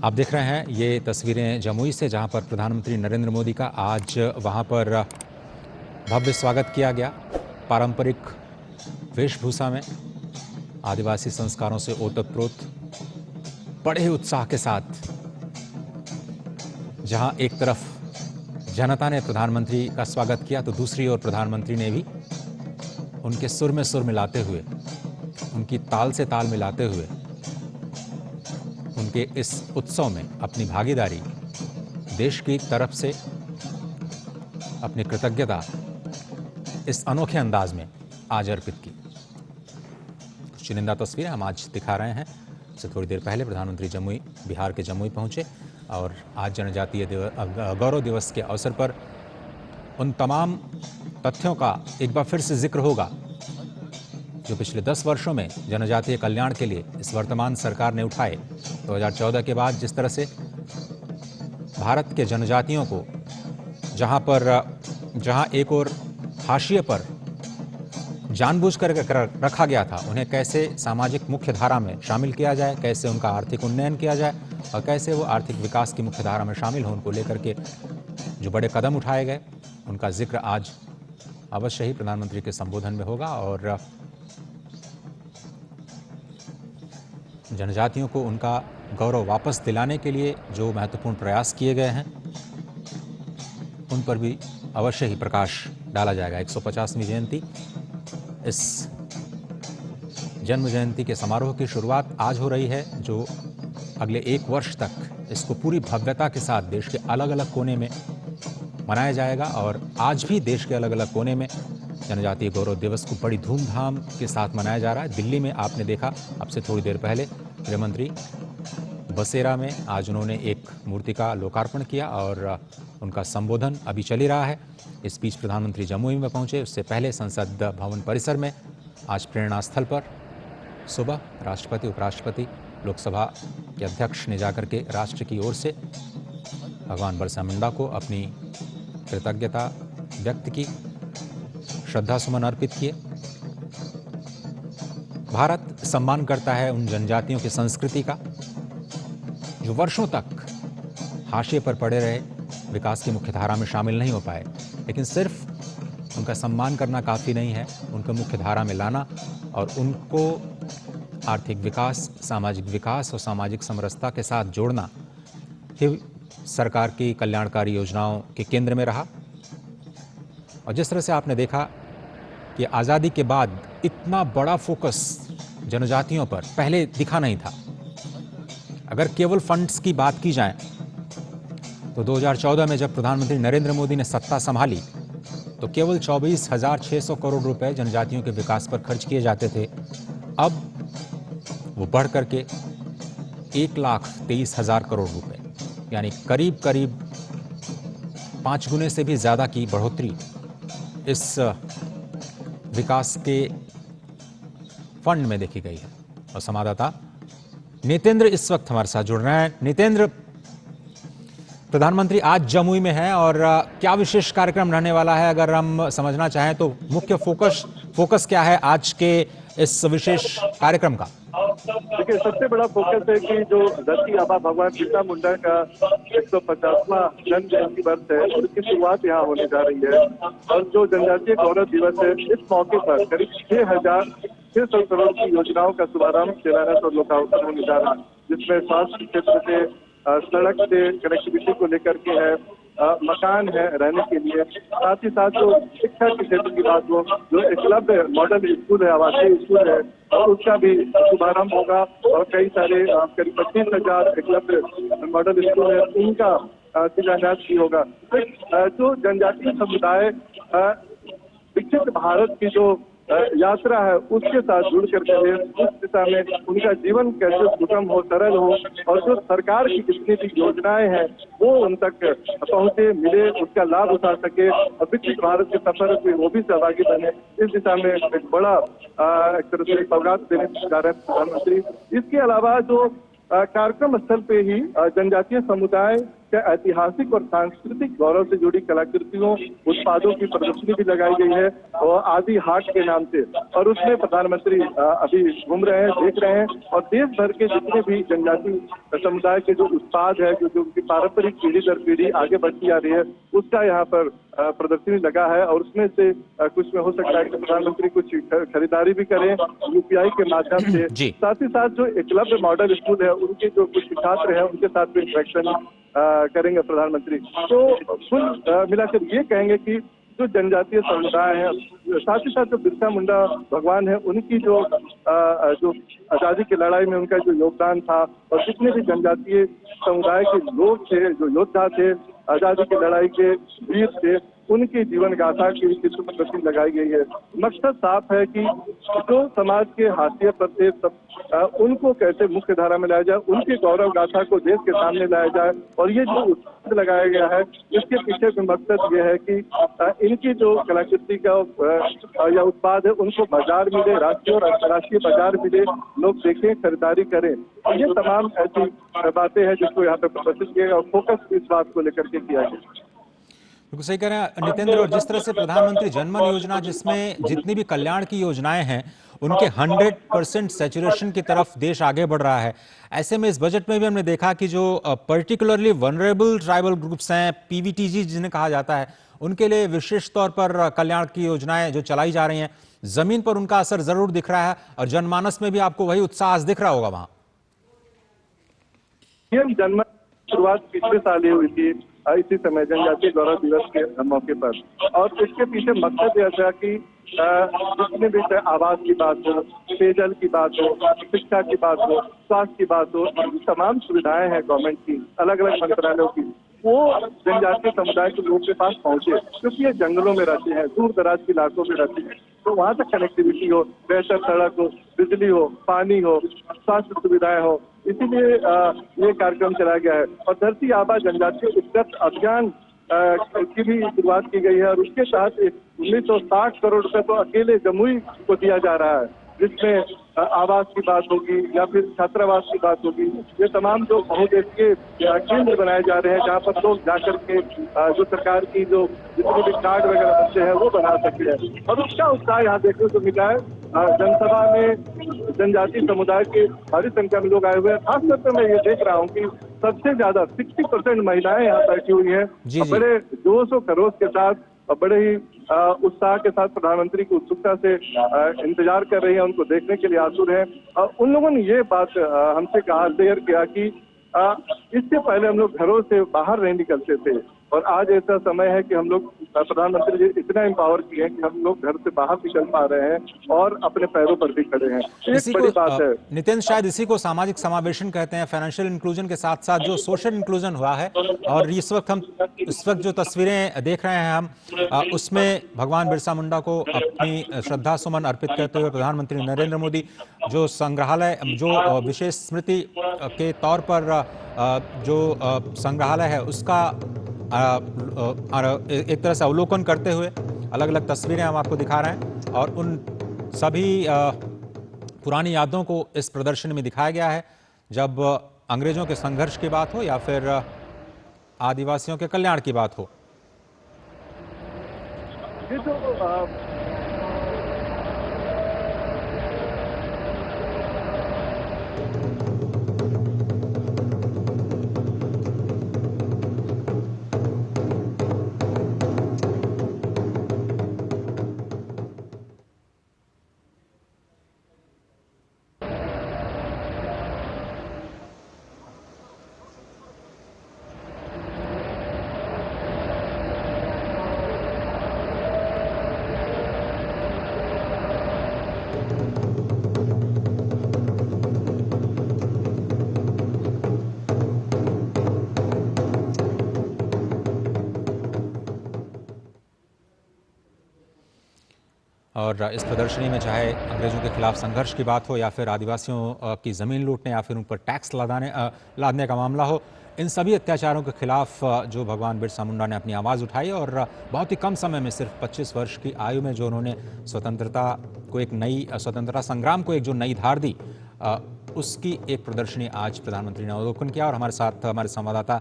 आप देख रहे हैं ये तस्वीरें जमुई से, जहां पर प्रधानमंत्री नरेंद्र मोदी का आज वहां पर भव्य स्वागत किया गया। पारंपरिक वेशभूषा में, आदिवासी संस्कारों से ओतप्रोत, बड़े ही उत्साह के साथ, जहां एक तरफ जनता ने प्रधानमंत्री का स्वागत किया तो दूसरी ओर प्रधानमंत्री ने भी उनके सुर में सुर मिलाते हुए, उनकी ताल से ताल मिलाते हुए उनके इस उत्सव में अपनी भागीदारी, देश की तरफ से अपनी कृतज्ञता इस अनोखे अंदाज में आज अर्पित की। कुछ चुनिंदा तस्वीरें हम आज दिखा रहे हैं। इससे थोड़ी देर पहले प्रधानमंत्री जमुई, बिहार के जमुई पहुंचे और आज जनजातीय गौरव दिवस के अवसर पर उन तमाम तथ्यों का एक बार फिर से जिक्र होगा जो पिछले 10 वर्षों में जनजातीय कल्याण के लिए इस वर्तमान सरकार ने उठाए। 2014 के बाद जिस तरह से भारत के जनजातियों को जहां एक और हाशिए पर जानबूझकर रखा गया था, उन्हें कैसे सामाजिक मुख्य धारा में शामिल किया जाए, कैसे उनका आर्थिक उन्नयन किया जाए और कैसे वो आर्थिक विकास की मुख्य धारा में शामिल हो, उनको लेकर के जो बड़े कदम उठाए गए, उनका जिक्र आज अवश्य ही प्रधानमंत्री के संबोधन में होगा। और जनजातियों को उनका गौरव वापस दिलाने के लिए जो महत्वपूर्ण प्रयास किए गए हैं, उन पर भी अवश्य ही प्रकाश डाला जाएगा। 150वीं जयंती, इस जन्म जयंती के समारोह की शुरुआत आज हो रही है, जो अगले 1 वर्ष तक इसको पूरी भव्यता के साथ देश के अलग अलग कोने में मनाया जाएगा। और आज भी देश के अलग अलग कोने में जनजातीय गौरव दिवस को बड़ी धूमधाम के साथ मनाया जा रहा है। दिल्ली में आपने देखा अब से थोड़ी देर पहले गृहमंत्री बसेरा में आज उन्होंने एक मूर्ति का लोकार्पण किया और उनका संबोधन अभी चल ही रहा है। इस बीच प्रधानमंत्री जमुई में पहुंचे, उससे पहले संसद भवन परिसर में आज प्रेरणा स्थल पर सुबह राष्ट्रपति, उपराष्ट्रपति, लोकसभा के अध्यक्ष ने जाकर के राष्ट्र की ओर से भगवान बिरसा मुंडा को अपनी कृतज्ञता व्यक्त की, श्रद्धा सुमन अर्पित किए। भारत सम्मान करता है उन जनजातियों की संस्कृति का जो वर्षों तक हाशिए पर पड़े रहे, विकास की मुख्य धारा में शामिल नहीं हो पाए। लेकिन सिर्फ उनका सम्मान करना काफ़ी नहीं है, उनको मुख्य धारा में लाना और उनको आर्थिक विकास, सामाजिक विकास और सामाजिक समरसता के साथ जोड़ना ही सरकार की कल्याणकारी योजनाओं के केंद्र में रहा। और जिस तरह से आपने देखा कि आज़ादी के बाद इतना बड़ा फोकस जनजातियों पर पहले दिखा नहीं था। अगर केवल फंड्स की बात की जाए तो 2014 में जब प्रधानमंत्री नरेंद्र मोदी ने सत्ता संभाली तो केवल 24,600 करोड़ रुपए जनजातियों के विकास पर खर्च किए जाते थे। अब वो बढ़ करके 1,23,000 करोड़ रुपए, यानी करीब करीब 5 गुने से भी ज़्यादा की बढ़ोतरी इस विकास के फंड में देखी गई है। और संवाददाता नितेंद्र इस वक्त हमारे साथ जुड़ रहे हैं। नितेंद्र, प्रधानमंत्री आज जमुई में है और क्या विशेष कार्यक्रम रहने वाला है, अगर हम समझना चाहें तो मुख्य फोकस क्या है आज के इस विशेष कार्यक्रम का? देखिए, सबसे बड़ा फोकस है कि जो धरती आबा भगवान बिरसा मुंडा का 150वां जन्म जयंती वर्ष है, उसकी शुरुआत यहाँ होने जा रही है। और जो जनजातीय गौरव दिवस है, इस मौके पर करीब 6,600 करोड़ की योजनाओं का शुभारंभ, शिलान्यास और लोकार्पण होने जा रहा है, जिसमें स्वास्थ्य क्षेत्र से, सड़क से कनेक्टिविटी को लेकर के है, मकान है रहने के लिए, साथ ही साथ जो शिक्षा के क्षेत्र की बात हो, जो एकलव्य मॉडल स्कूल है, आवासीय स्कूल है, और उसका भी शुभारंभ होगा। और कई सारे करीब 25,000 एकलव्य मॉडल स्कूल है, उनका शिलान्यास भी होगा। जो जनजातीय समुदाय विकसित भारत की जो यात्रा है, उसके साथ जुड़ करके उस दिशा में उनका जीवन कैसे सुगम हो, सरल हो, और जो सरकार की जितनी भी योजनाएं हैं वो उन तक पहुंचे, मिले, उसका लाभ उठा सके और विकसित भारत के सफर में वो भी सहभागी बने। इस दिशा में एक बड़ा एक तरह से सौगात देने जा रहे हैं प्रधानमंत्री। इसके अलावा जो कार्यक्रम स्थल पे ही जनजातीय समुदाय के ऐतिहासिक और सांस्कृतिक गौरव से जुड़ी कलाकृतियों, उत्पादों की प्रदर्शनी भी लगाई गई है और आदि हाट के नाम से। और उसमें प्रधानमंत्री अभी घूम रहे हैं, देख रहे हैं और देश भर के जितने भी जनजाति समुदाय के जो उत्पाद है, जो उनकी पारंपरिक पीढ़ी दर पीढ़ी आगे बढ़ती आ रही है, उसका यहाँ पर प्रदर्शनी लगा है। और उसमें से कुछ में हो सकता है कि प्रधानमंत्री कुछ खरीदारी भी करें यूपीआई के माध्यम से। साथ ही साथ जो एकलव्य मॉडल स्कूल है, उनके जो कुछ छात्र हैं, उनके साथ भी इंटरेक्शन करेंगे प्रधानमंत्री। तो कुल मिलाकर ये कहेंगे कि जो जनजातीय समुदाय है, साथ ही साथ जो बिरसा मुंडा भगवान है, उनकी जो आजादी की लड़ाई में उनका जो योगदान था और जितने भी जनजातीय समुदाय के लोग थे, जो योद्धा थे, आजादी की लड़ाई के वीर थे, उनकी जीवन गाथा की चित्र प्रदर्शनी लगाई गई है। मकसद साफ है कि जो समाज के हाशिए पर थे, उनको कैसे मुख्य धारा में लाया जाए, उनकी गौरव गाथा को देश के सामने लाया जाए। और ये जो उत्पाद लगाया गया है, इसके पीछे का मकसद ये है कि इनकी जो कलाकृति का या उत्पाद है, उनको बाजार मिले, राष्ट्रीय और अंतर्राष्ट्रीय बाजार मिले, लोग देखें, खरीदारी करें। और ये तमाम ऐसी बातें हैं जिसको यहाँ पे प्रदर्शित किया गया और फोकस इस बात को लेकर के किया गया। बिल्कुल सही कह रहे हैं नितेंद्र। और जिस तरह से प्रधानमंत्री जनमन योजना, जिसमें जितनी भी कल्याण की योजनाएं हैं, उनके 100% सैचुरेशन की तरफ देश आगे बढ़ रहा है। ऐसे में इस बजट में भी हमने देखा कि जो पर्टिकुलरली वनरेबल ट्राइबल ग्रुप्स हैं, पीवीटीजी जिन्हें कहा जाता है, उनके लिए विशेष तौर पर कल्याण की योजनाएं जो चलाई जा रही हैं, जमीन पर उनका असर जरूर दिख रहा है और जनमानस में भी आपको वही उत्साह दिख रहा होगा वहां। जन्म शुरुआत पिछले साल ही हुई थी, इसी समय जनजातीय गौरव दिवस के मौके पर। और इसके पीछे मकसद यह था कि जितने भी आवास की बात हो, पेयजल की बात हो, शिक्षा की बात हो, स्वास्थ्य की बात हो, तमाम सुविधाएं हैं गवर्नमेंट की, अलग अलग मंत्रालयों की, वो जनजातीय समुदाय के लोगों के पास पहुंचे। क्योंकि ये जंगलों में रहते हैं, दूर दराज के इलाकों में रहते हैं, तो वहां तक कनेक्टिविटी हो, बेहतर सड़क हो, बिजली हो, पानी हो, स्वास्थ्य सुविधाएं हो, इसीलिए ये कार्यक्रम चलाया गया है। और धरती आबा जनजातीय उत्कर्ष अभियान की भी शुरुआत की गई है और उसके तहत 1960 करोड़ रुपए तो अकेले जमुई को दिया जा रहा है, जिसमें आवास की बात होगी या फिर छात्रावास की बात होगी। ये तमाम जो बहुउद्देशीय केंद्र बनाए जा रहे हैं, जहाँ पर लोग जाकर के जो सरकार की जो जितने भी कार्ड वगैरह बनते हैं वो बना सकते हैं। और उसका उत्साह यहाँ देखने को मिला है। जनसभा में जनजातीय समुदाय के भारी संख्या में लोग आए हुए हैं। खासतौर पर मैं ये देख रहा हूँ कि सबसे ज्यादा 60% महिलाएं यहाँ बैठी हुई हैं, बड़े जोश और खरोश के साथ और बड़े ही उत्साह के साथ प्रधानमंत्री की उत्सुकता से इंतजार कर रही है, उनको देखने के लिए आतुर है। उन लोगों ने ये बात हमसे कहा, शेयर किया कि इससे पहले हम लोग घरों से बाहर नहीं निकलते थे और आज ऐसा समय है कि हम लोग प्रधानमंत्री जी इतना एम्पावर किए हैं कि हम लोग घर से बाहर निकल पा रहे हैं और अपने पैरों पर भी खड़े हैं। एक बड़ी बात है नितिन, शायद इसी को सामाजिक समावेशन कहते हैं। फाइनेंशियल इंक्लूजन के साथ साथ जो सोशल इंक्लूजन हुआ है, और इस वक्त जो तस्वीरें देख रहे हैं हम, उसमें भगवान बिरसा मुंडा को अपनी श्रद्धा सुमन अर्पित करते हुए प्रधानमंत्री नरेंद्र मोदी जो संग्रहालय, जो विशेष स्मृति के तौर पर जो संग्रहालय है, उसका एक तरह से अवलोकन करते हुए अलग अलग तस्वीरें हम आपको दिखा रहे हैं। और उन सभी पुरानी यादों को इस प्रदर्शनी में दिखाया गया है, जब अंग्रेजों के संघर्ष की बात हो या फिर आदिवासियों के कल्याण की बात हो। ये जो और इस प्रदर्शनी में चाहे अंग्रेजों के खिलाफ संघर्ष की बात हो या फिर आदिवासियों की ज़मीन लूटने या फिर उन पर टैक्स लादने का मामला हो, इन सभी अत्याचारों के खिलाफ जो भगवान बिरसा मुंडा ने अपनी आवाज़ उठाई और बहुत ही कम समय में, सिर्फ 25 वर्ष की आयु में, जो उन्होंने स्वतंत्रता संग्राम को एक जो नई धार दी, उसकी एक प्रदर्शनी आज प्रधानमंत्री ने अवलोकन किया। और हमारे साथ हमारे संवाददाता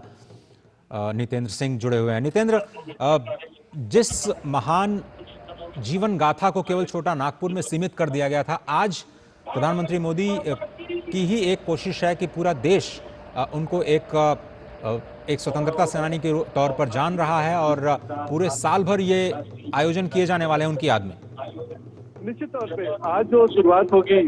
नितेंद्र सिंह जुड़े हुए हैं। नितेंद्र, जिस महान जीवन गाथा को केवल छोटा नागपुर में सीमित कर दिया गया था, आज प्रधानमंत्री मोदी की ही एक कोशिश है कि पूरा देश उनको एक स्वतंत्रता सेनानी के तौर पर जान रहा है और पूरे साल भर ये आयोजन किए जाने वाले हैं उनकी याद में। निश्चित तौर पे आज जो शुरुआत होगी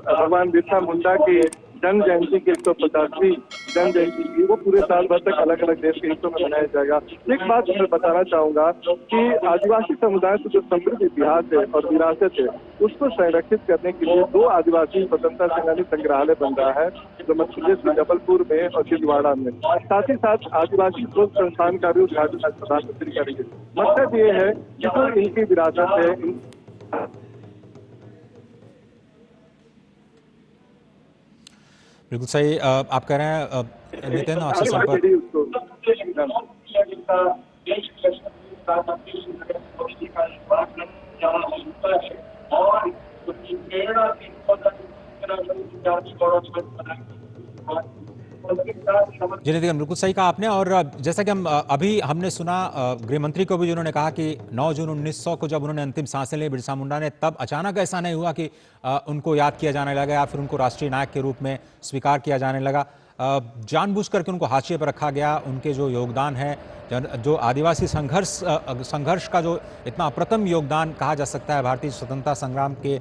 भगवान बिरसा मुंडा की जन्म जयंती की 150वीं जन्म जयंती की, वो पूरे साल भर तक अलग अलग देश के हिस्सों में मनाया जाएगा। एक बात मैं बताना चाहूंगा कि आदिवासी समुदाय से जो समृद्ध इतिहास है और विरासत है, उसको संरक्षित करने के लिए 2 आदिवासी स्वतंत्रता सेनानी संग्रहालय बन रहा है, जो मध्य प्रदेश में जबलपुर में और छिंदवाड़ा में। साथ ही साथ आदिवासी शोध संस्थान का भी उद्घाटन आज प्रधानमंत्री करेंगे। मतलब ये है कि जो इनकी विरासत है, बिल्कुल सही आप कह रहे हैं नितिन, आपसे संपर्क जी नितिन, बिल्कुल सही कहा आपने। और जैसा कि अभी हमने सुना गृह मंत्री को भी, जिन्होंने कहा कि 9 जून 1900 को जब उन्होंने अंतिम सांसें ली बिरसा मुंडा ने, तब अचानक ऐसा नहीं हुआ कि उनको याद किया जाने लगा या फिर उनको राष्ट्रीय नायक के रूप में स्वीकार किया जाने लगा। जानबूझ करके उनको हाशिए पर रखा गया। उनके जो योगदान है, जो आदिवासी संघर्ष का जो इतना अप्रतिम योगदान कहा जा सकता है भारतीय स्वतंत्रता संग्राम के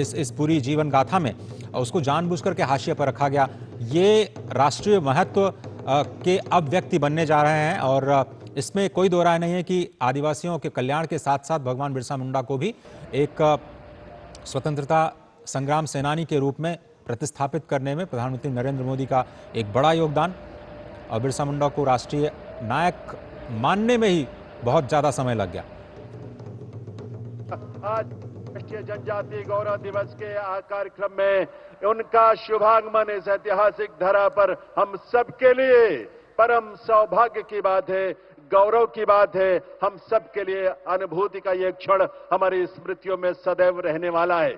इस पूरी जीवन गाथा में, उसको जानबूझ करके हाशिए पर रखा गया। ये राष्ट्रीय महत्व के अब व्यक्ति बनने जा रहे हैं और इसमें कोई दो राय नहीं है कि आदिवासियों के कल्याण के साथ साथ भगवान बिरसा मुंडा को भी एक स्वतंत्रता संग्राम सेनानी के रूप में प्रतिस्थापित करने में प्रधानमंत्री नरेंद्र मोदी का एक बड़ा योगदान, और बिरसा मुंडा को राष्ट्रीय नायक मानने में ही बहुत ज्यादा समय लग गया। आज राष्ट्रीय जनजातीय गौरव दिवस के कार्यक्रम में उनका शुभागमन इस ऐतिहासिक धरा पर हम सबके लिए परम सौभाग्य की बात है, गौरव की बात है। हम सबके लिए अनुभूति का ये क्षण हमारी स्मृतियों में सदैव रहने वाला है।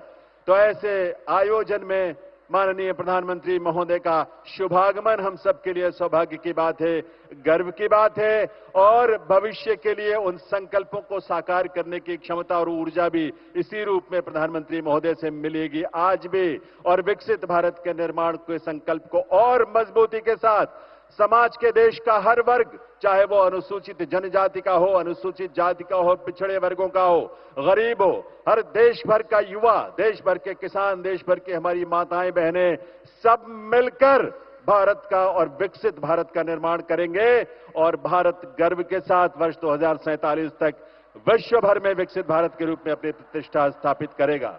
तो ऐसे आयोजन में माननीय प्रधानमंत्री महोदय का शुभागमन हम सबके लिए सौभाग्य की बात है, गर्व की बात है, और भविष्य के लिए उन संकल्पों को साकार करने की क्षमता और ऊर्जा भी इसी रूप में प्रधानमंत्री महोदय से मिलेगी आज भी। और विकसित भारत के निर्माण के संकल्प को और मजबूती के साथ समाज के देश का हर वर्ग, चाहे वो अनुसूचित जनजाति का हो, अनुसूचित जाति का हो, पिछड़े वर्गों का हो, गरीब हो, हर देश भर का युवा, देश भर के किसान, देश भर के हमारी माताएं बहनें, सब मिलकर भारत का और विकसित भारत का निर्माण करेंगे। और भारत गर्व के साथ वर्ष 2047 तक विश्व भर में विकसित भारत के रूप में अपनी प्रतिष्ठा स्थापित करेगा।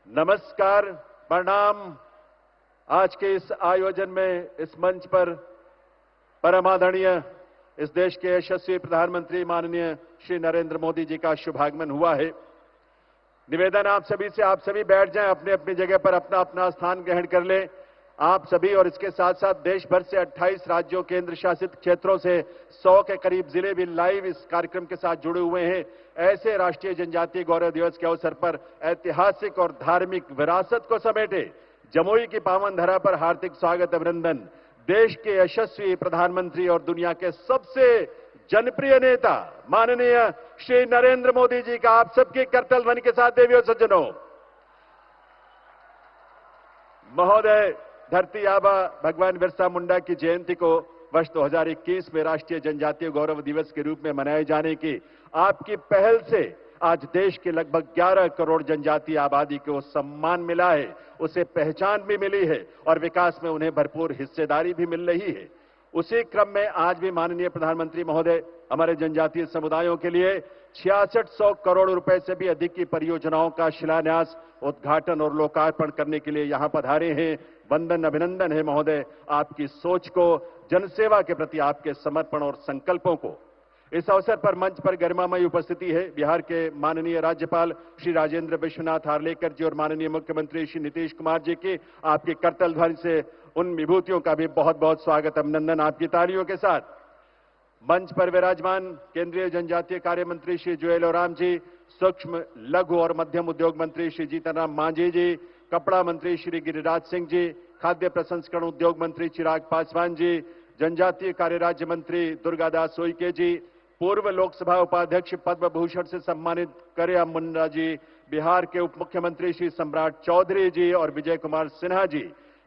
नमस्कार, प्रणाम। आज के इस आयोजन में इस मंच पर परम आदरणीय इस देश के यशस्वी प्रधानमंत्री माननीय श्री नरेंद्र मोदी जी का शुभागमन हुआ है। निवेदन आप सभी से, आप सभी बैठ जाएं, अपने अपनी जगह पर अपना अपना स्थान ग्रहण कर लें। आप सभी और इसके साथ साथ देश भर से 28 राज्यों केंद्र शासित क्षेत्रों से 100 के करीब जिले भी लाइव इस कार्यक्रम के साथ जुड़े हुए हैं। ऐसे राष्ट्रीय जनजातीय गौरव दिवस के अवसर पर ऐतिहासिक और धार्मिक विरासत को समेटे जमुई की पावन धरा पर हार्दिक स्वागत, अभिनंदन। देश के यशस्वी प्रधानमंत्री और दुनिया के सबसे जनप्रिय नेता माननीय श्री नरेंद्र मोदी जी का आप सबकी करतल ध्वनि के साथ देवियों सज्जनों, महोदय धरती आबा भगवान बिरसा मुंडा की जयंती को वर्ष 2021 में राष्ट्रीय जनजातीय गौरव दिवस के रूप में मनाए जाने की आपकी पहल से आज देश के लगभग 11 करोड़ जनजातीय आबादी को सम्मान मिला है, उसे पहचान भी मिली है और विकास में उन्हें भरपूर हिस्सेदारी भी मिल रही है। उसी क्रम में आज भी माननीय प्रधानमंत्री महोदय हमारे जनजातीय समुदायों के लिए 6600 करोड़ रुपए से भी अधिक की परियोजनाओं का शिलान्यास, उद्घाटन और लोकार्पण करने के लिए यहां पधारे हैं। वंदन, अभिनंदन है महोदय आपकी सोच को, जनसेवा के प्रति आपके समर्पण और संकल्पों को। इस अवसर पर मंच पर गरिमामयी उपस्थिति है बिहार के माननीय राज्यपाल श्री राजेंद्र विश्वनाथ हार्लेकर जी और माननीय मुख्यमंत्री श्री नीतीश कुमार जी की। आपकी करतल ध्वनि से उन विभूतियों का भी बहुत बहुत स्वागत, अभिनंदन आपकी तालियों के साथ। मंच पर विराजमान केंद्रीय जनजातीय कार्य मंत्री श्री जुएल ओराम जी, सूक्ष्म लघु और मध्यम उद्योग मंत्री श्री जीतन राम मांझी जी, कपड़ा मंत्री श्री गिरिराज सिंह जी, खाद्य प्रसंस्करण उद्योग मंत्री चिराग पासवान जी, जनजातीय कार्य राज्य मंत्री दुर्गादास उइके जी, पूर्व लोकसभा उपाध्यक्ष पद्म भूषण से सम्मानित करिया मुंडा जी, बिहार के उप मुख्यमंत्री श्री सम्राट चौधरी जी और विजय कुमार सिन्हा जी,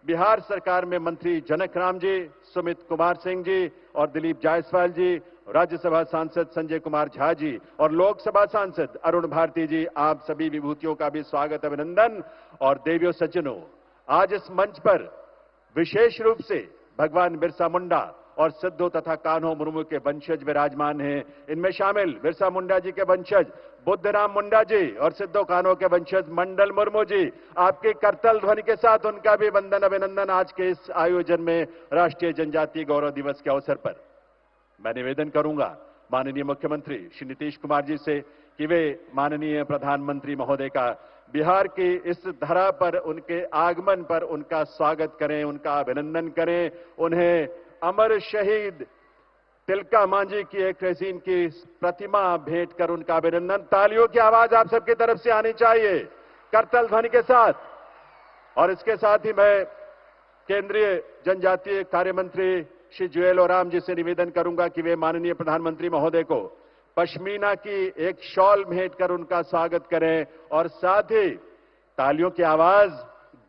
बिहार सरकार में मंत्री जनक राम जी, सुमित कुमार सिंह जी और दिलीप जायसवाल जी, राज्यसभा सांसद संजय कुमार झा जी और लोकसभा सांसद अरुण भारती जी, आप सभी विभूतियों का भी स्वागत, अभिनंदन। और देवियों सज्जनों, आज इस मंच पर विशेष रूप से भगवान बिरसा मुंडा और सिद्धो तथा कान्हो मुर्मू के वंशज विराजमान हैं। इनमें शामिल बिरसा मुंडा जी के वंशज बुद्धराम मुंडा जी और सिद्धो कान्हो के वंशज मंडल मुर्मू जी, आपकी करतल ध्वनि के साथ उनका भी वंदन, अभिनंदन। आज के इस आयोजन में राष्ट्रीय जनजातीय गौरव दिवस के अवसर पर मैं निवेदन करूंगा माननीय मुख्यमंत्री श्री नीतीश कुमार जी से कि वे माननीय प्रधानमंत्री महोदय का बिहार की इस धरा पर उनके आगमन पर उनका स्वागत करें, उनका अभिनंदन करें, उन्हें अमर शहीद तिलका मांझी की एक रेजीन की प्रतिमा भेंट कर उनका अभिनंदन। तालियों की आवाज आप सबकी तरफ से आनी चाहिए करतल ध्वनि के साथ। और इसके साथ ही मैं केंद्रीय जनजातीय कार्य मंत्री श्री जुएल ओराम जी से निवेदन करूंगा कि वे माननीय प्रधानमंत्री महोदय को पश्मीना की एक शॉल भेंट कर उनका स्वागत करें और साथ ही तालियों की आवाज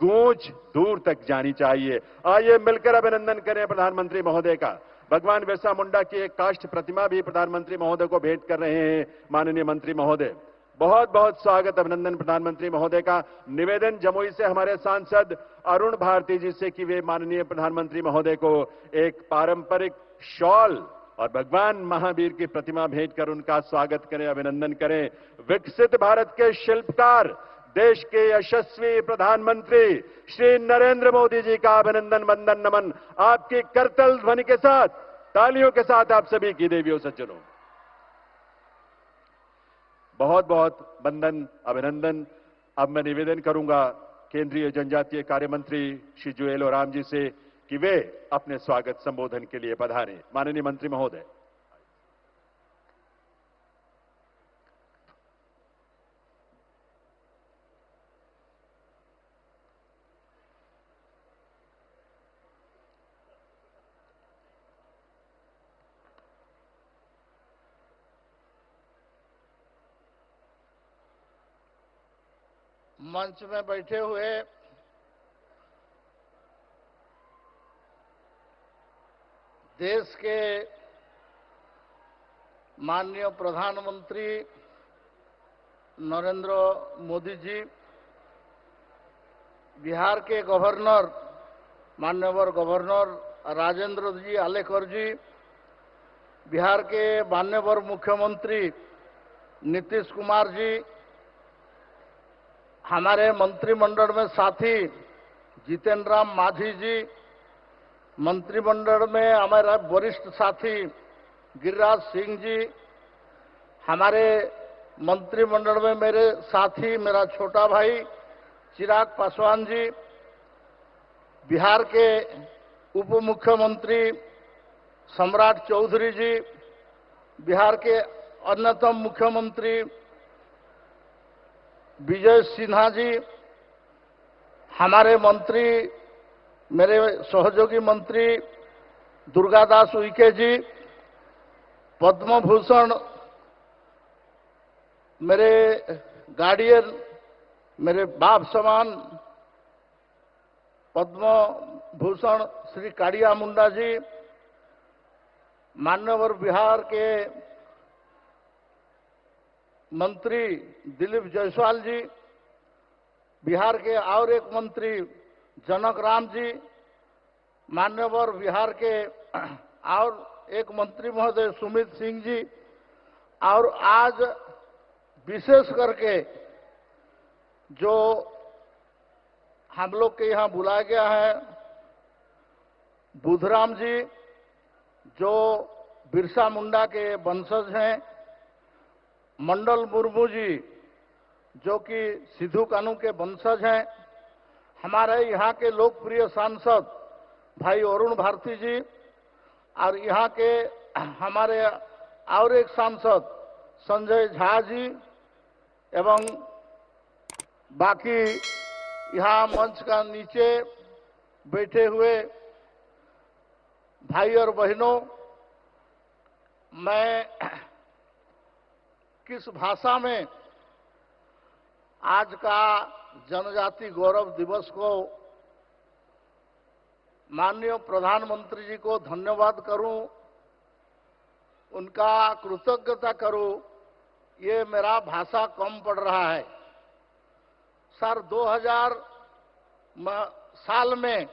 गूंज दूर तक जानी चाहिए। आइए मिलकर अभिनंदन करें प्रधानमंत्री महोदय का। भगवान बिरसा मुंडा की एक काष्ठ प्रतिमा भी प्रधानमंत्री महोदय को भेंट कर रहे हैं माननीय मंत्री महोदय। बहुत बहुत स्वागत, अभिनंदन प्रधानमंत्री महोदय का। निवेदन जमुई से हमारे सांसद अरुण भारती जी से कि वे माननीय प्रधानमंत्री महोदय को एक पारंपरिक शॉल और भगवान महावीर की प्रतिमा भेंट कर उनका स्वागत करें, अभिनंदन करें। विकसित भारत के शिल्पकार, देश के यशस्वी प्रधानमंत्री श्री नरेंद्र मोदी जी का अभिनंदन, वंदन, नमन आपकी करतल ध्वनि के साथ, तालियों के साथ आप सभी की देवियों सज्जनों। बहुत बहुत वंदन, अभिनंदन। अब मैं निवेदन करूंगा केंद्रीय जनजातीय कार्य मंत्री श्री जुएल ओराम जी से कि वे अपने स्वागत संबोधन के लिए पधारें। माननीय मंत्री महोदय। मंच में बैठे हुए देश के माननीय प्रधानमंत्री नरेंद्र मोदी जी, बिहार के गवर्नर माननीय गवर्नर राजेंद्र जी आलेकर जी, बिहार के माननीय मुख्यमंत्री नीतीश कुमार जी, हमारे मंत्रिमंडल में साथी जितेंद्र राम मांझी जी, मंत्रिमंडल में हमारे वरिष्ठ साथी गिरिराज सिंह जी, हमारे मंत्रिमंडल में मेरे साथी मेरा छोटा भाई चिराग पासवान जी, बिहार के उप मुख्यमंत्री सम्राट चौधरी जी, बिहार के अन्यतम मुख्यमंत्री विजय सिन्हा जी, हमारे मंत्री मेरे सहयोगी मंत्री दुर्गादास उइके जी, पद्म भूषण मेरे गार्डियन, मेरे बाप समान पद्म भूषण श्री काड़िया मुंडा जी, माननीय बिहार के मंत्री दिलीप जायसवाल जी, बिहार के और एक मंत्री जनक राम जी, माननीय बिहार के और एक मंत्री महोदय सुमित सिंह जी, और आज विशेष करके जो हम लोग के यहाँ बुलाया गया है बुद्धराम जी, जो बिरसा मुंडा के वंशज हैं, मंडल मुर्मू जी जो कि सिद्धू कान्हू के वंशज हैं, हमारे यहाँ के लोकप्रिय सांसद भाई अरुण भारती जी, और यहाँ के हमारे और एक सांसद संजय झा जी, एवं बाकी यहाँ मंच का नीचे बैठे हुए भाई और बहनों, मैं किस भाषा में आज का जनजाति गौरव दिवस को माननीय प्रधानमंत्री जी को धन्यवाद करूं, उनका कृतज्ञता करूं, ये मेरा भाषा कम पड़ रहा है। सर 2000 साल में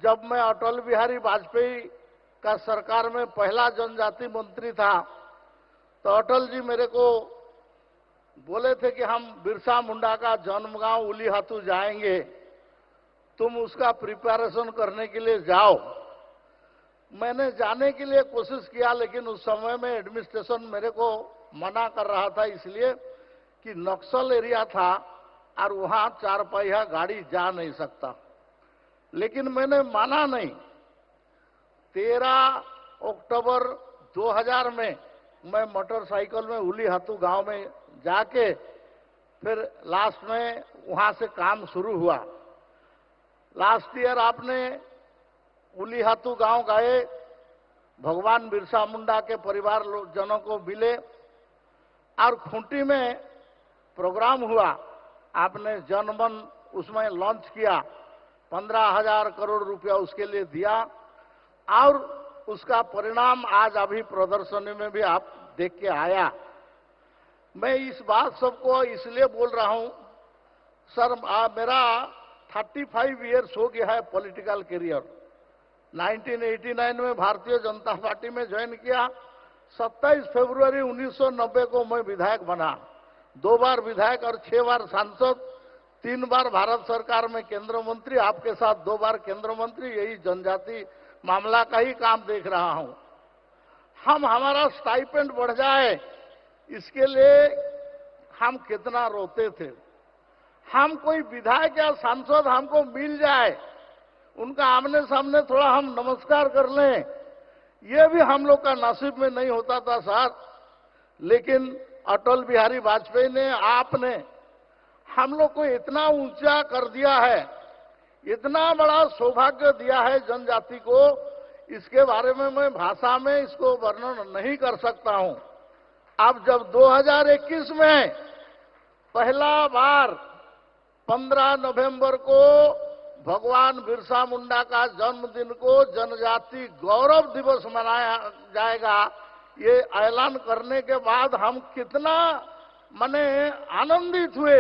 जब मैं अटल बिहारी वाजपेयी का सरकार में पहला जनजाति मंत्री था, तो अटल जी मेरे को बोले थे कि हम बिरसा मुंडा का जन्मगांव उलीहातू जाएंगे, तुम उसका प्रिपरेशन करने के लिए जाओ। मैंने जाने के लिए कोशिश किया, लेकिन उस समय में एडमिनिस्ट्रेशन मेरे को मना कर रहा था, इसलिए कि नक्सल एरिया था और वहां 4 पहिया गाड़ी जा नहीं सकता। लेकिन मैंने माना नहीं। 13 अक्टूबर 2000 में मैं मोटरसाइकिल में उलीहातू गांव में जाके फिर लास्ट में वहां से काम शुरू हुआ। लास्ट ईयर आपने उलीहातू गांव गए, भगवान बिरसा मुंडा के परिवार जनों को मिले और खूंटी में प्रोग्राम हुआ। आपने जनमन उसमें लॉन्च किया, 15,000 करोड़ रुपया उसके लिए दिया और उसका परिणाम आज अभी प्रदर्शनी में भी आप देख के आया। मैं इस बात सबको इसलिए बोल रहा हूं, सर मेरा 35 इयर्स हो गया है पॉलिटिकल करियर। 1989 में भारतीय जनता पार्टी में ज्वाइन किया। 27 फरवरी 1990 को मैं विधायक बना, 2 बार विधायक और 6 बार सांसद, 3 बार भारत सरकार में केंद्र मंत्री, आपके साथ 2 बार केंद्र मंत्री। यही जनजाति मामला का ही काम देख रहा हूं। हमारा स्टाइपेंड बढ़ जाए इसके लिए हम कितना रोते थे। हम कोई विधायक या सांसद हमको मिल जाए, उनका आमने सामने थोड़ा हम नमस्कार कर लें, ये भी हम लोग का नसीब में नहीं होता था सर। लेकिन अटल बिहारी वाजपेयी ने, आपने हम लोग को इतना ऊंचा कर दिया है, इतना बड़ा सौभाग्य दिया है जनजाति को, इसके बारे में मैं भाषा में इसको वर्णन नहीं कर सकता हूं। अब जब 2021 में पहला बार 15 नवंबर को भगवान बिरसा मुंडा का जन्मदिन को जनजाति गौरव दिवस मनाया जाएगा, ये ऐलान करने के बाद हम कितना माने आनंदित हुए,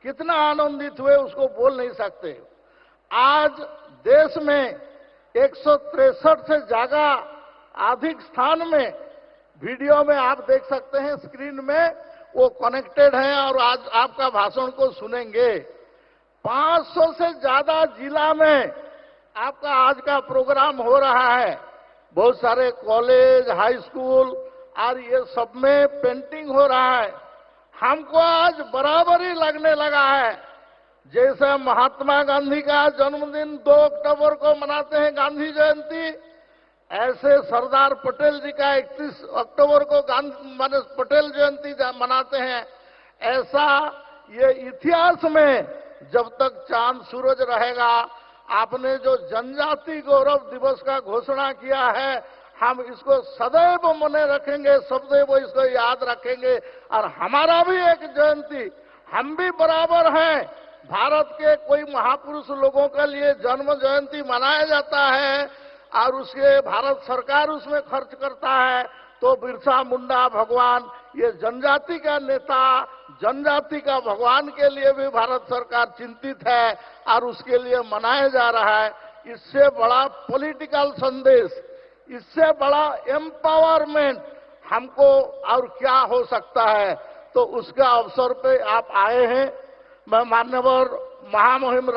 कितना आनंदित हुए उसको बोल नहीं सकते। आज देश में 163 से ज्यादा अधिक स्थान में वीडियो में आप देख सकते हैं, स्क्रीन में वो कनेक्टेड हैं और आज आपका भाषण को सुनेंगे। 500 से ज्यादा जिला में आपका आज का प्रोग्राम हो रहा है। बहुत सारे कॉलेज, हाई स्कूल और ये सब में पेंटिंग हो रहा है। हमको आज बराबरी लगने लगा है। जैसे महात्मा गांधी का जन्मदिन 2 अक्टूबर को मनाते हैं गांधी जयंती, ऐसे सरदार पटेल जी का 31 अक्टूबर को गांधी पटेल जयंती मनाते हैं। ऐसा ये इतिहास में जब तक चांद सूरज रहेगा, आपने जो जनजाति गौरव दिवस का घोषणा किया है, हम इसको सदैव मने रखेंगे, सदैव इसको याद रखेंगे। और हमारा भी एक जयंती, हम भी बराबर हैं। भारत के कोई महापुरुष लोगों के लिए जन्म जयंती मनाया जाता है और उसके भारत सरकार उसमें खर्च करता है, तो बिरसा मुंडा भगवान, ये जनजाति का नेता, जनजाति का भगवान के लिए भी भारत सरकार चिंतित है और उसके लिए मनाया जा रहा है। इससे बड़ा पॉलिटिकल संदेश, इससे बड़ा एम्पावरमेंट हमको और क्या हो सकता है। तो उसका अवसर पे आप आए हैं। मैं माननीय महामहिम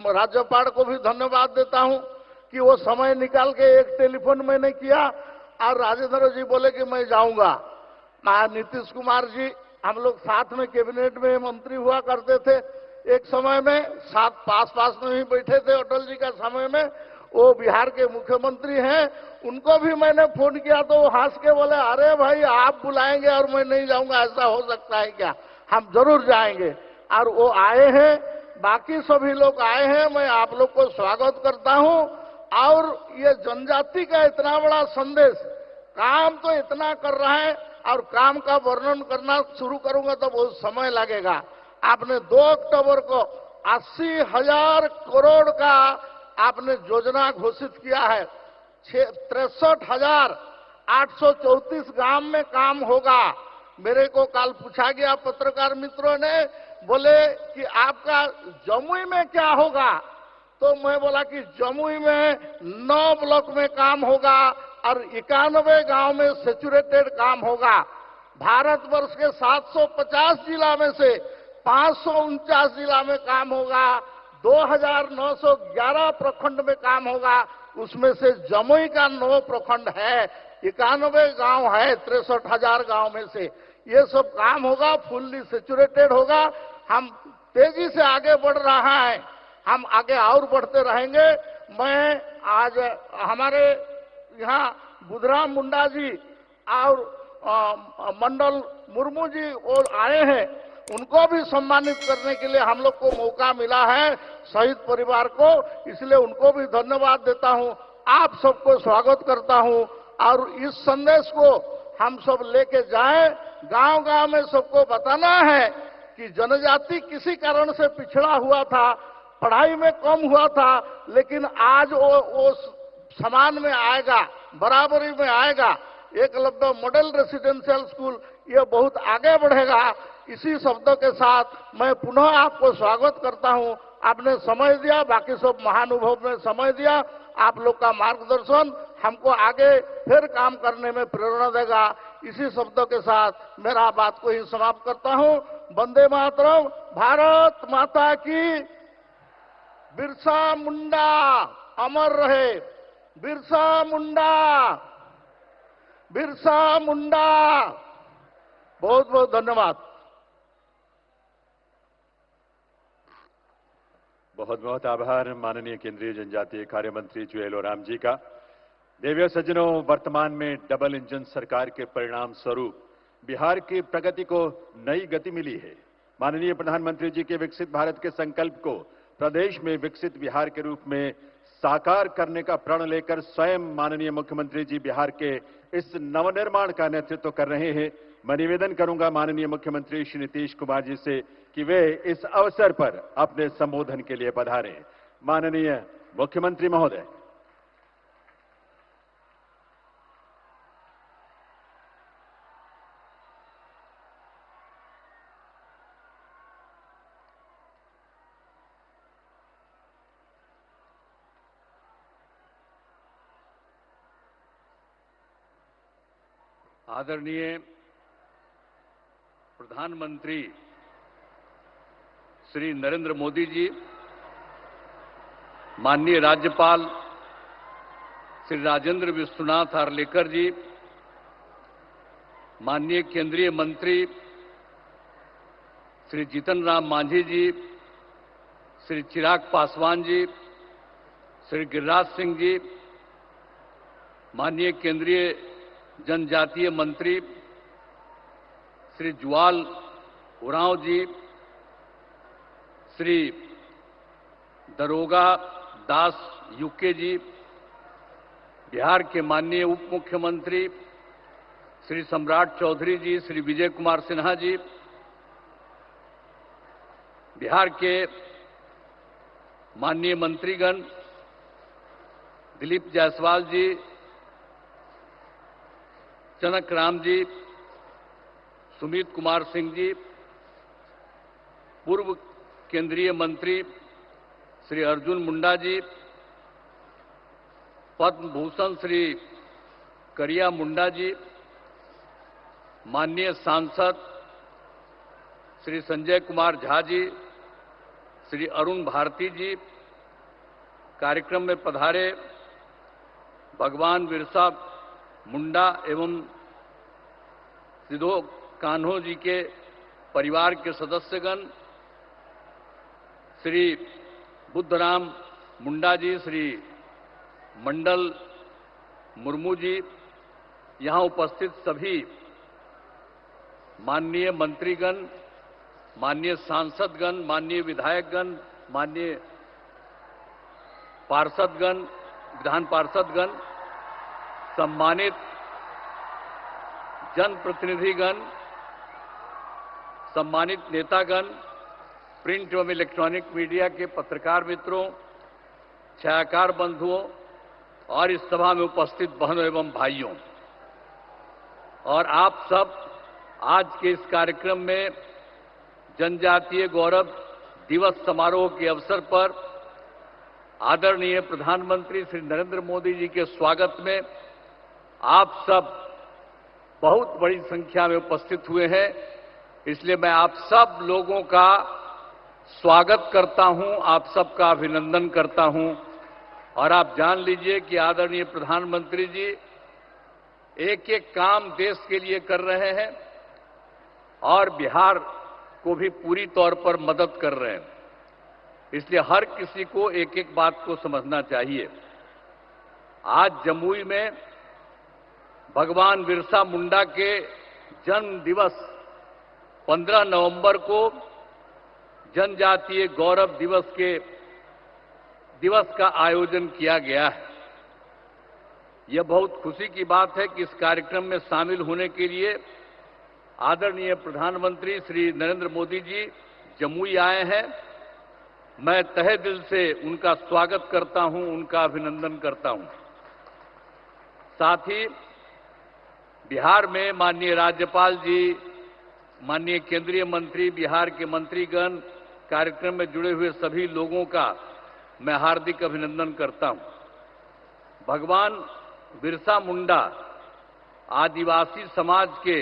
राज्यपाल को भी धन्यवाद देता हूं कि वो समय निकाल के एक टेलीफोन मैंने किया और राजेंद्र जी बोले कि मैं जाऊंगा। नीतीश कुमार जी, हम लोग साथ में कैबिनेट में मंत्री हुआ करते थे एक समय में, साथ पास में ही बैठे थे अटल जी का समय में। वो बिहार के मुख्यमंत्री हैं, उनको भी मैंने फोन किया तो वो हंस के बोले, अरे भाई आप बुलाएंगे और मैं नहीं जाऊंगा, ऐसा हो सकता है क्या? हम जरूर जाएंगे। और वो आए हैं, बाकी सभी लोग आए हैं, मैं आप लोग को स्वागत करता हूं। और ये जनजाति का इतना बड़ा संदेश, काम तो इतना कर रहा है और काम का वर्णन करना शुरू करूंगा तो बहुत समय लगेगा। आपने 2 अक्टूबर को 80,000 करोड़ का आपने योजना घोषित किया है। 63,834 गांव में काम होगा। मेरे को कल पूछा गया पत्रकार मित्रों ने, बोले कि आपका जमुई में क्या होगा, तो मैं बोला कि जमुई में 9 ब्लॉक में काम होगा और 91 गांव में सैचुरेटेड काम होगा। भारतवर्ष के 750 जिला में से 549 जिला में काम होगा। 2,911 प्रखंड में काम होगा, उसमें से जमुई का 9 प्रखंड है, 91 गांव है 63,000 गांव में से। ये सब काम होगा, फुल्ली सैचुरेटेड होगा। हम तेजी से आगे बढ़ रहा है, हम आगे और बढ़ते रहेंगे। मैं आज हमारे यहाँ बुधराम मुंडा जी और मंडल मुर्मू जी और आए हैं, उनको भी सम्मानित करने के लिए हम लोग को मौका मिला है, शहीद परिवार को, इसलिए उनको भी धन्यवाद देता हूं। आप सबको स्वागत करता हूं और इस संदेश को हम सब लेके जाएं। गांव-गांव में सबको बताना है कि जनजाति किसी कारण से पिछड़ा हुआ था, पढ़ाई में कम हुआ था, लेकिन आज वो समान में आएगा, बराबरी में आएगा। एकलव्य मॉडल रेसिडेंशियल स्कूल ये बहुत आगे बढ़ेगा। इसी शब्दों के साथ मैं पुनः आपको स्वागत करता हूं। आपने समय दिया, बाकी सब महानुभाव ने समय दिया। आप लोग का मार्गदर्शन हमको आगे फिर काम करने में प्रेरणा देगा। इसी शब्दों के साथ मेरा बात को ही समाप्त करता हूं। वंदे मातरम। भारत माता की। बिरसा मुंडा अमर रहे। बिरसा मुंडा, बिरसा मुंडा। बहुत बहुत धन्यवाद। बहुत बहुत आभार माननीय केंद्रीय जनजातीय कार्य मंत्री जुएल ओराम जी का। देवियों सज्जनों, वर्तमान में डबल इंजन सरकार के परिणाम स्वरूप बिहार की प्रगति को नई गति मिली है। माननीय प्रधानमंत्री जी के विकसित भारत के संकल्प को प्रदेश में विकसित बिहार के रूप में साकार करने का प्रण लेकर स्वयं माननीय मुख्यमंत्री जी बिहार के इस नवनिर्माण का नेतृत्व कर रहे हैं। मैं निवेदन करूंगा माननीय मुख्यमंत्री श्री नीतीश कुमार जी से कि वे इस अवसर पर अपने संबोधन के लिए पधारें। माननीय मुख्यमंत्री महोदय। आदरणीय प्रधानमंत्री श्री नरेंद्र मोदी जी, माननीय राज्यपाल श्री राजेंद्र विश्वनाथ आर्लेकर जी, माननीय केंद्रीय मंत्री श्री जीतन राम मांझी जी, श्री चिराग पासवान जी, श्री गिरिराज सिंह जी, माननीय केंद्रीय जनजातीय मंत्री श्री जुआल उरांव जी, श्री दरोगा दास यूके जी, बिहार के माननीय उप मुख्यमंत्री श्री सम्राट चौधरी जी, श्री विजय कुमार सिन्हा जी, बिहार के माननीय मंत्रीगण दिलीप जायसवाल जी, जनक राम जी, सुमित कुमार सिंह जी, पूर्व केंद्रीय मंत्री श्री अर्जुन मुंडा जी, पद्म भूषण श्री करिया मुंडा जी, माननीय सांसद श्री संजय कुमार झा जी, श्री अरुण भारती जी, कार्यक्रम में पधारे भगवान बिरसा मुंडा एवं सिद्धो कान्हो जी के परिवार के सदस्यगण, श्री बुद्धराम मुंडा जी, श्री मंडल मुर्मू जी, यहाँ उपस्थित सभी माननीय मंत्रीगण, माननीय सांसदगण, माननीय विधायकगण, माननीय पार्षदगण, विधान पार्षदगण, सम्मानित जनप्रतिनिधिगण, सम्मानित नेतागण, प्रिंट एवं इलेक्ट्रॉनिक मीडिया के पत्रकार मित्रों, छायाकार बंधुओं और इस सभा में उपस्थित बहनों एवं भाइयों, और आप सब आज के इस कार्यक्रम में जनजातीय गौरव दिवस समारोह के अवसर पर आदरणीय प्रधानमंत्री श्री नरेंद्र मोदी जी के स्वागत में आप सब बहुत बड़ी संख्या में उपस्थित हुए हैं। इसलिए मैं आप सब लोगों का स्वागत करता हूं, आप सबका अभिनंदन करता हूं। और आप जान लीजिए कि आदरणीय प्रधानमंत्री जी एक एक काम देश के लिए कर रहे हैं और बिहार को भी पूरी तौर पर मदद कर रहे हैं। इसलिए हर किसी को एक एक बात को समझना चाहिए। आज जमुई में भगवान बिरसा मुंडा के जन्म दिवस 15 नवंबर को जनजातीय गौरव दिवस का आयोजन किया गया है। यह बहुत खुशी की बात है कि इस कार्यक्रम में शामिल होने के लिए आदरणीय प्रधानमंत्री श्री नरेंद्र मोदी जी जमुई आए हैं। मैं तहे दिल से उनका स्वागत करता हूं, उनका अभिनंदन करता हूं। साथ ही बिहार में माननीय राज्यपाल जी, माननीय केंद्रीय मंत्री, बिहार के मंत्रीगण, कार्यक्रम में जुड़े हुए सभी लोगों का मैं हार्दिक अभिनंदन करता हूं। भगवान बिरसा मुंडा आदिवासी समाज के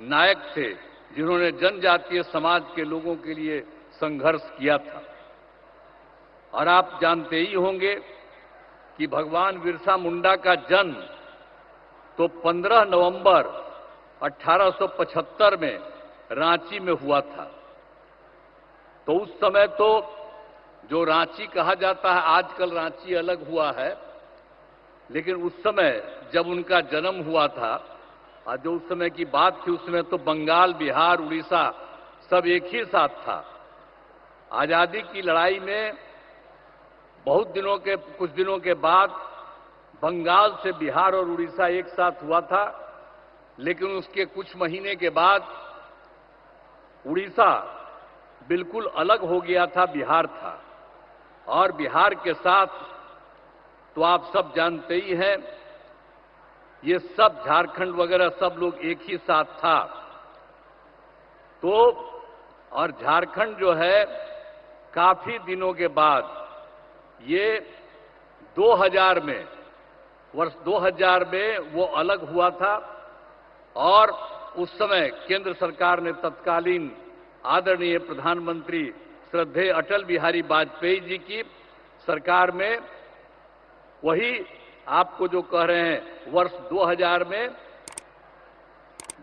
नायक थे, जिन्होंने जनजातीय समाज के लोगों के लिए संघर्ष किया था। और आप जानते ही होंगे कि भगवान बिरसा मुंडा का जन्म तो 15 नवंबर 1875 में रांची में हुआ था। तो उस समय तो जो रांची कहा जाता है, आजकल रांची अलग हुआ है, लेकिन उस समय जब उनका जन्म हुआ था और जो उस समय की बात थी, उस समय तो बंगाल, बिहार, उड़ीसा सब एक ही साथ था। आजादी की लड़ाई में कुछ दिनों के बाद बंगाल से बिहार और उड़ीसा एक साथ हुआ था, लेकिन उसके कुछ महीने के बाद उड़ीसा बिल्कुल अलग हो गया था, बिहार था। और बिहार के साथ तो आप सब जानते ही हैं, ये सब झारखंड वगैरह सब लोग एक ही साथ था। तो और झारखंड जो है काफी दिनों के बाद ये 2000 में, वर्ष 2000 में वो अलग हुआ था। और उस समय केंद्र सरकार ने तत्कालीन आदरणीय प्रधानमंत्री श्रद्धेय अटल बिहारी वाजपेयी जी की सरकार में वही आपको जो कह रहे हैं, वर्ष 2000 में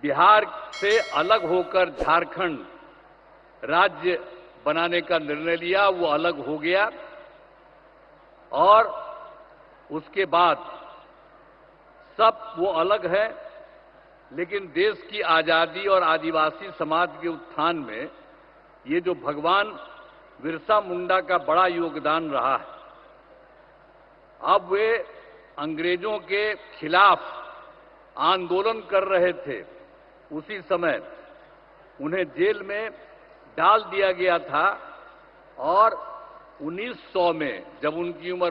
बिहार से अलग होकर झारखंड राज्य बनाने का निर्णय लिया। वो अलग हो गया और उसके बाद सब वो अलग है, लेकिन देश की आजादी और आदिवासी समाज के उत्थान में ये जो भगवान बिरसा मुंडा का बड़ा योगदान रहा है। अब वे अंग्रेजों के खिलाफ आंदोलन कर रहे थे, उसी समय उन्हें जेल में डाल दिया गया था। और 1900 में जब उनकी उम्र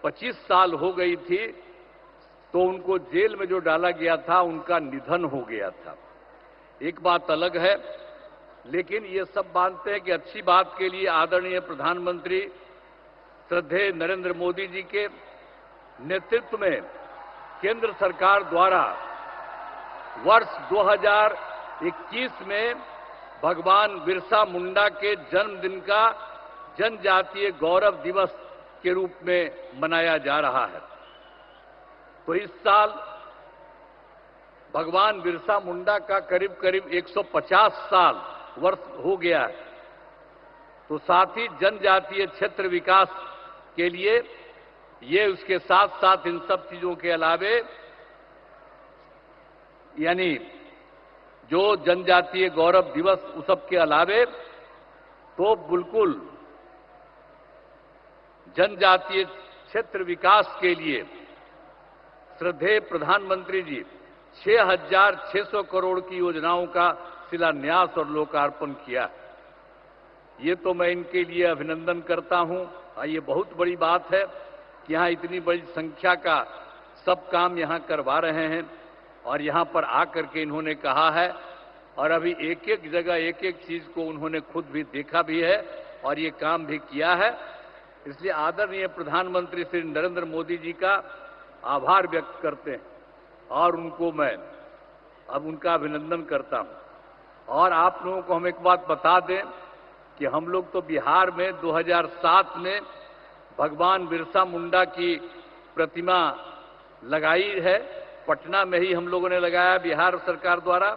25 साल हो गई थी, तो उनको जेल में जो डाला गया था, उनका निधन हो गया था। एक बात अलग है, लेकिन ये सब मानते हैं कि अच्छी बात के लिए आदरणीय प्रधानमंत्री श्रद्धेय नरेंद्र मोदी जी के नेतृत्व में केंद्र सरकार द्वारा वर्ष 2021 में भगवान बिरसा मुंडा के जन्मदिन का जनजातीय गौरव दिवस के रूप में मनाया जा रहा है। तो इस साल भगवान बिरसा मुंडा का करीब करीब 150 साल वर्ष हो गया है। तो साथ ही जनजातीय क्षेत्र विकास के लिए ये उसके साथ साथ इन सब चीजों के अलावे यानी जो जनजातीय गौरव दिवस उत्सव के अलावे तो बिल्कुल जनजातीय क्षेत्र विकास के लिए श्रद्धेय प्रधानमंत्री जी 6,600 करोड़ की योजनाओं का शिलान्यास और लोकार्पण किया। ये तो मैं इनके लिए अभिनंदन करता हूं। ये बहुत बड़ी बात है कि यहां इतनी बड़ी संख्या का सब काम यहां करवा रहे हैं और यहां पर आकर के इन्होंने कहा है और अभी एक एक जगह एक एक चीज को उन्होंने खुद भी देखा भी है और ये काम भी किया है। इसलिए आदरणीय प्रधानमंत्री श्री नरेंद्र मोदी जी का आभार व्यक्त करते हैं और उनको मैं अब उनका अभिनंदन करता हूं। और आप लोगों को हम एक बात बता दें कि हम लोग तो बिहार में 2007 में भगवान बिरसा मुंडा की प्रतिमा लगाई है। पटना में ही हम लोगों ने लगाया बिहार सरकार द्वारा।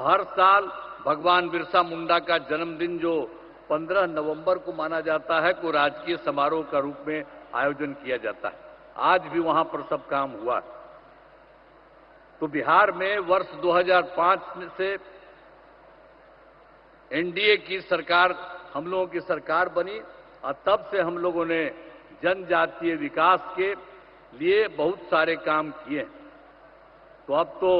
हर साल भगवान बिरसा मुंडा का जन्मदिन जो 15 नवंबर को माना जाता है को राजकीय समारोह का रूप में आयोजन किया जाता है। आज भी वहां पर सब काम हुआ। तो बिहार में वर्ष 2005 से एनडीए की सरकार हम लोगों की सरकार बनी और तब से हम लोगों ने जनजातीय विकास के लिए बहुत सारे काम किए। तो अब तो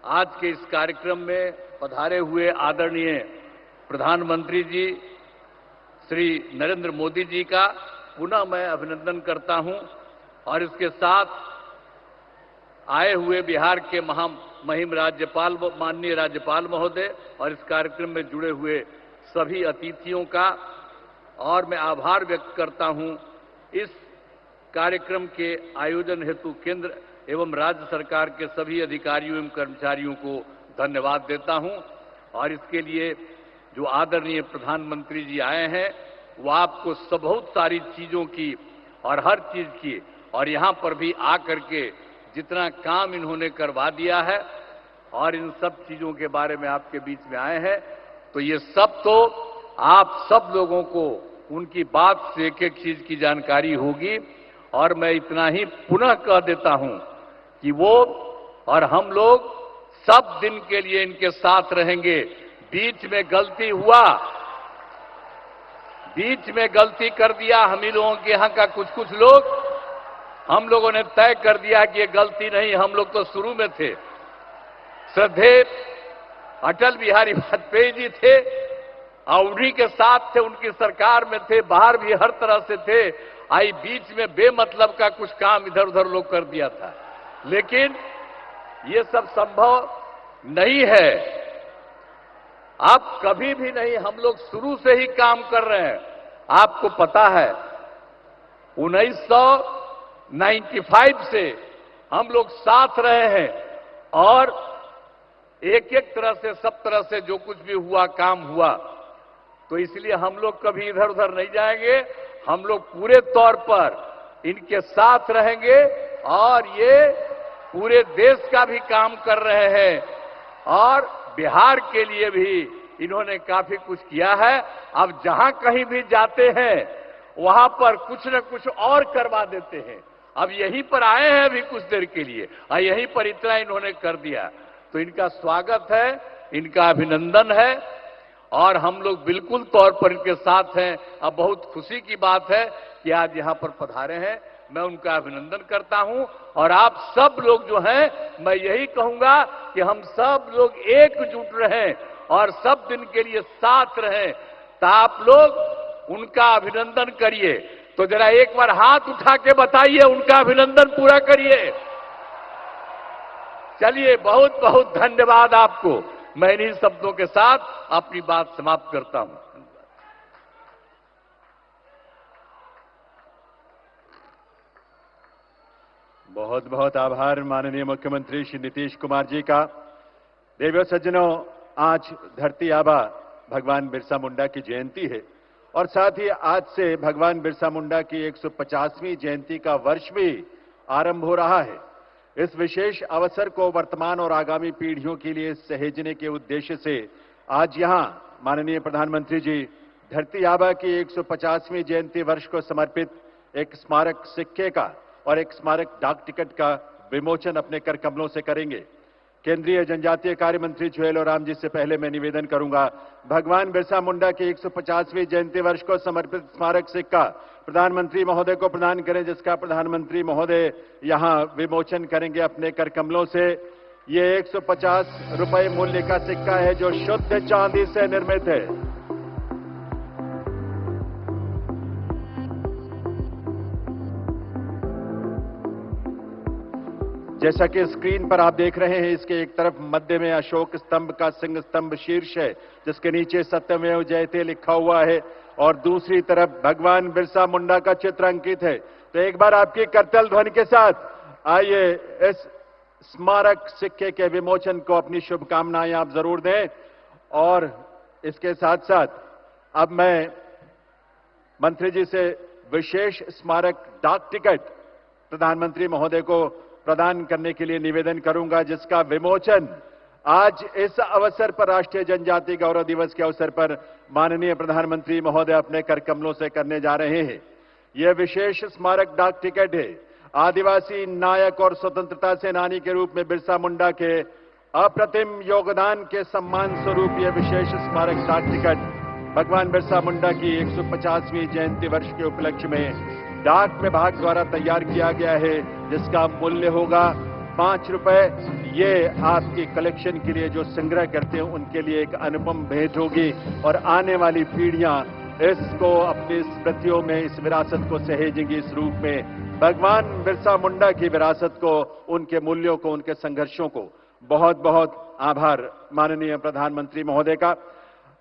आज के इस कार्यक्रम में पधारे हुए आदरणीय प्रधानमंत्री जी श्री नरेंद्र मोदी जी का पुनः मैं अभिनंदन करता हूं और इसके साथ आए हुए बिहार के महामहिम राज्यपाल माननीय राज्यपाल महोदय और इस कार्यक्रम में जुड़े हुए सभी अतिथियों का और मैं आभार व्यक्त करता हूं। इस कार्यक्रम के आयोजन हेतु केंद्र एवं राज्य सरकार के सभी अधिकारियों एवं कर्मचारियों को धन्यवाद देता हूं और इसके लिए जो आदरणीय प्रधानमंत्री जी आए हैं वो आपको बहुत सारी चीजों की और हर चीज की और यहां पर भी आकर के जितना काम इन्होंने करवा दिया है और इन सब चीजों के बारे में आपके बीच में आए हैं। तो ये सब तो आप सब लोगों को उनकी बात से एक एक चीज की जानकारी होगी और मैं इतना ही पुनः कह देता हूं कि वो और हम लोग सब दिन के लिए इनके साथ रहेंगे। बीच में गलती हुआ, बीच में गलती कर दिया हम ही लोगों के यहां का कुछ लोग, हम लोगों ने तय कर दिया कि ये गलती नहीं, हम लोग तो शुरू में थे। श्रद्धेय अटल बिहारी वाजपेयी जी थे और उन्हीं के साथ थे, उनकी सरकार में थे, बाहर भी हर तरह से थे। आई बीच में बेमतलब का कुछ काम इधर उधर लोग कर दिया था, लेकिन ये सब संभव नहीं है। अब कभी भी नहीं, हम लोग शुरू से ही काम कर रहे हैं। आपको पता है 1995 से हम लोग साथ रहे हैं और एक एक तरह से सब तरह से जो कुछ भी हुआ काम हुआ, तो इसलिए हम लोग कभी इधर उधर नहीं जाएंगे। हम लोग पूरे तौर पर इनके साथ रहेंगे और ये पूरे देश का भी काम कर रहे हैं और बिहार के लिए भी इन्होंने काफी कुछ किया है। अब जहां कहीं भी जाते हैं वहां पर कुछ न कुछ और करवा देते हैं। अब यहीं पर आए हैं अभी कुछ देर के लिए और यहीं पर इतना इन्होंने कर दिया, तो इनका स्वागत है, इनका अभिनंदन है और हम लोग बिल्कुल तौर पर इनके साथ हैं। अब बहुत खुशी की बात है कि आज यहां पर पधारे हैं, मैं उनका अभिनंदन करता हूं और आप सब लोग जो हैं, मैं यही कहूंगा कि हम सब लोग एकजुट रहें और सब दिन के लिए साथ रहें। तो आप लोग उनका अभिनंदन करिए। तो जरा एक बार हाथ उठा के बताइए, उनका अभिनंदन पूरा करिए। चलिए, बहुत बहुत धन्यवाद आपको। मैं इन्हीं शब्दों के साथ अपनी बात समाप्त करता हूं। बहुत बहुत आभार माननीय मुख्यमंत्री श्री नीतीश कुमार जी का। देवियों सज्जनों, आज धरती आबा भगवान बिरसा मुंडा की जयंती है और साथ ही आज से भगवान बिरसा मुंडा की 150वीं जयंती का वर्ष भी आरंभ हो रहा है। इस विशेष अवसर को वर्तमान और आगामी पीढ़ियों के लिए सहेजने के उद्देश्य से आज यहां माननीय प्रधानमंत्री जी धरती आबा की 150वीं जयंती वर्ष को समर्पित एक स्मारक सिक्के का और एक स्मारक डाक टिकट का विमोचन अपने कर कमलों से करेंगे। केंद्रीय जनजातीय कार्य मंत्री जुएल ओराम जी से पहले मैं निवेदन करूंगा, भगवान बिरसा मुंडा की 150वीं जयंती वर्ष को समर्पित स्मारक सिक्का प्रधानमंत्री महोदय को प्रदान करें, जिसका प्रधानमंत्री महोदय यहां विमोचन करेंगे अपने कर कमलों से। ये 150 रुपए मूल्य का सिक्का है जो शुद्ध चांदी से निर्मित है। जैसा कि स्क्रीन पर आप देख रहे हैं, इसके एक तरफ मध्य में अशोक स्तंभ का सिंह स्तंभ शीर्ष है, जिसके नीचे सत्यमेव जयते लिखा हुआ है, और दूसरी तरफ भगवान बिरसा मुंडा का चित्र अंकित है। तो एक बार आपकी करतल ध्वनि के साथ आइए इस स्मारक सिक्के के विमोचन को अपनी शुभकामनाएं आप जरूर दें। और इसके साथ साथ अब मैं मंत्री जी से विशेष स्मारक डाक टिकट प्रधानमंत्री महोदय को प्रदान करने के लिए निवेदन करूंगा, जिसका विमोचन आज इस अवसर पर राष्ट्रीय जनजाति गौरव दिवस के अवसर पर माननीय प्रधानमंत्री महोदय अपने कर कमलों से करने जा रहे हैं। यह विशेष स्मारक डाक टिकट है। आदिवासी नायक और स्वतंत्रता सेनानी के रूप में बिरसा मुंडा के अप्रतिम योगदान के सम्मान स्वरूप यह विशेष स्मारक डाक टिकट भगवान बिरसा मुंडा की 150वीं जयंती वर्ष के उपलक्ष्य में डाक विभाग द्वारा तैयार किया गया है, जिसका मूल्य होगा 5 रुपए। ये आपकी कलेक्शन के लिए जो संग्रह करते हैं उनके लिए एक अनुपम भेंट होगी, और आने वाली पीढ़ियां इसको अपनी स्मृतियों में इस विरासत को सहेजेंगी। इस रूप में भगवान बिरसा मुंडा की विरासत को, उनके मूल्यों को, उनके संघर्षों को बहुत बहुत आभार माननीय प्रधानमंत्री महोदय का।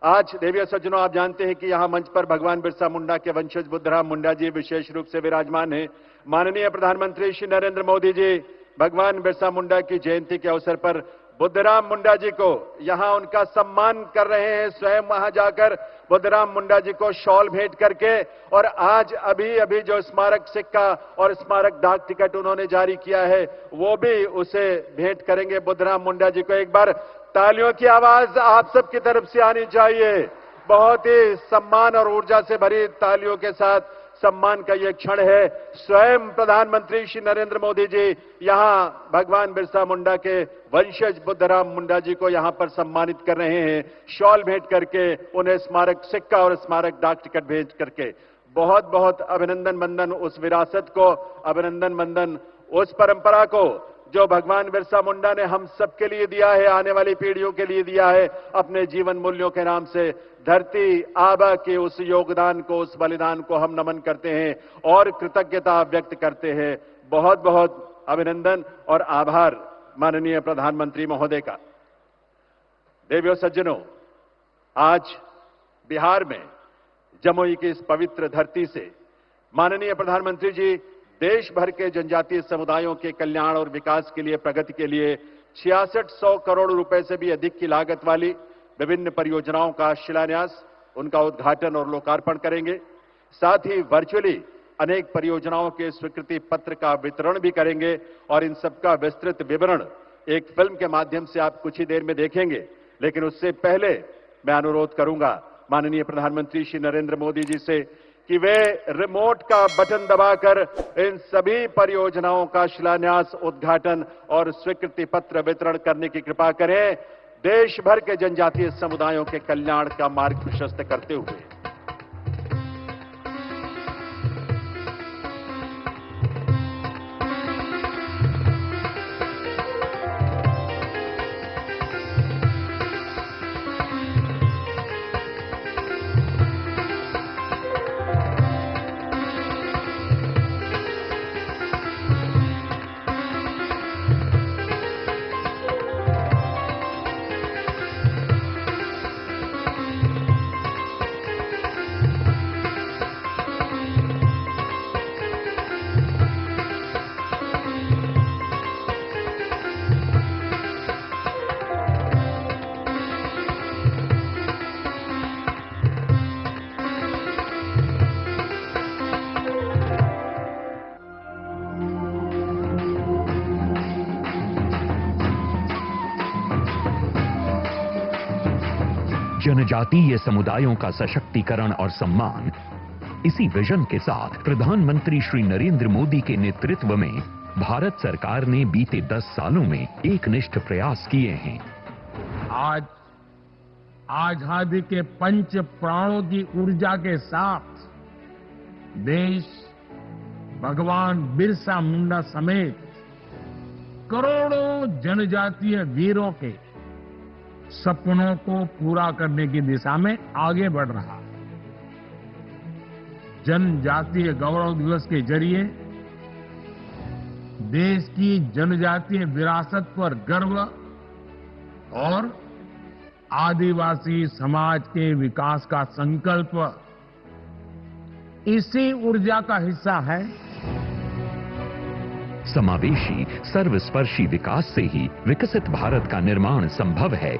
आज देवी सज्जनों, आप जानते हैं कि यहां मंच पर भगवान बिरसा मुंडा के वंशज बुद्धराम मुंडा जी विशेष रूप से विराजमान हैं। माननीय प्रधानमंत्री श्री नरेंद्र मोदी जी भगवान बिरसा मुंडा की जयंती के अवसर पर बुद्धराम मुंडा जी को यहां उनका सम्मान कर रहे हैं, स्वयं वहां जाकर बुद्धराम मुंडा जी को शॉल भेंट करके। और आज अभी जो स्मारक सिक्का और स्मारक डाक टिकट उन्होंने जारी किया है, वो भी उसे भेंट करेंगे बुद्धराम मुंडा जी को। एक बार तालियों की आवाज आप सबकी तरफ से आनी चाहिए। बहुत ही सम्मान और ऊर्जा से भरी तालियों के साथ सम्मान का यह क्षण है। स्वयं प्रधानमंत्री श्री नरेंद्र मोदी जी यहां भगवान बिरसा मुंडा के वंशज बुद्धराम मुंडा जी को यहां पर सम्मानित कर रहे हैं, शॉल भेंट करके, उन्हें स्मारक सिक्का और स्मारक डाक टिकट भेंट करके। बहुत बहुत अभिनंदन मंदन उस विरासत को, अभिनंदन मंदन उस परंपरा को जो भगवान बिरसा मुंडा ने हम सबके लिए दिया है, आने वाली पीढ़ियों के लिए दिया है अपने जीवन मूल्यों के नाम से। धरती आबा के उस योगदान को, उस बलिदान को हम नमन करते हैं और कृतज्ञता व्यक्त करते हैं। बहुत बहुत अभिनंदन और आभार माननीय प्रधानमंत्री महोदय का। देवियों सज्जनों, आज बिहार में जमुई की इस पवित्र धरती से माननीय प्रधानमंत्री जी देश भर के जनजातीय समुदायों के कल्याण और विकास के लिए, प्रगति के लिए 6600 करोड़ रुपए से भी अधिक की लागत वाली विभिन्न परियोजनाओं का शिलान्यास, उनका उद्घाटन और लोकार्पण करेंगे। साथ ही वर्चुअली अनेक परियोजनाओं के स्वीकृति पत्र का वितरण भी करेंगे, और इन सबका विस्तृत विवरण एक फिल्म के माध्यम से आप कुछ ही देर में देखेंगे। लेकिन उससे पहले मैं अनुरोध करूंगा माननीय प्रधानमंत्री श्री नरेंद्र मोदी जी से कि वे रिमोट का बटन दबाकर इन सभी परियोजनाओं का शिलान्यास, उद्घाटन और स्वीकृति पत्र वितरण करने की कृपा करें, देश भर के जनजातीय समुदायों के कल्याण का मार्ग प्रशस्त करते हुए। जनजातीय समुदायों का सशक्तिकरण और सम्मान, इसी विजन के साथ प्रधानमंत्री श्री नरेंद्र मोदी के नेतृत्व में भारत सरकार ने बीते 10 सालों में एकनिष्ठ प्रयास किए हैं। आज आजादी के पंच प्राणों की ऊर्जा के साथ देश भगवान बिरसा मुंडा समेत करोड़ों जनजातीय वीरों के सपनों को पूरा करने की दिशा में आगे बढ़ रहा है। जनजातीय गौरव दिवस के जरिए देश की जनजातीय विरासत पर गर्व और आदिवासी समाज के विकास का संकल्प इसी ऊर्जा का हिस्सा है। समावेशी सर्वस्पर्शी विकास से ही विकसित भारत का निर्माण संभव है।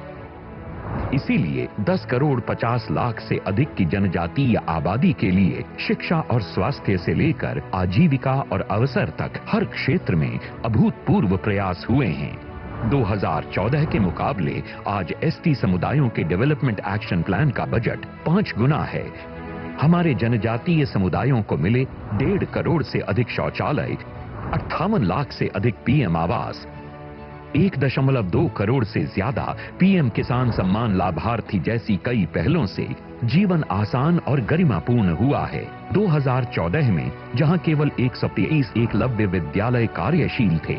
इसीलिए 10 करोड़ 50 लाख से अधिक की जनजातीय आबादी के लिए शिक्षा और स्वास्थ्य से लेकर आजीविका और अवसर तक हर क्षेत्र में अभूतपूर्व प्रयास हुए हैं। 2014 के मुकाबले आज एसटी समुदायों के डेवलपमेंट एक्शन प्लान का बजट 5 गुना है। हमारे जनजातीय समुदायों को मिले 1.5 करोड़ से अधिक शौचालय, 58 लाख से अधिक पीएम आवास, 1.2 करोड़ से ज्यादा पीएम किसान सम्मान लाभार्थी जैसी कई पहलों से जीवन आसान और गरिमापूर्ण हुआ है। 2014 में जहां केवल 123 एकलव्य विद्यालय कार्यशील थे,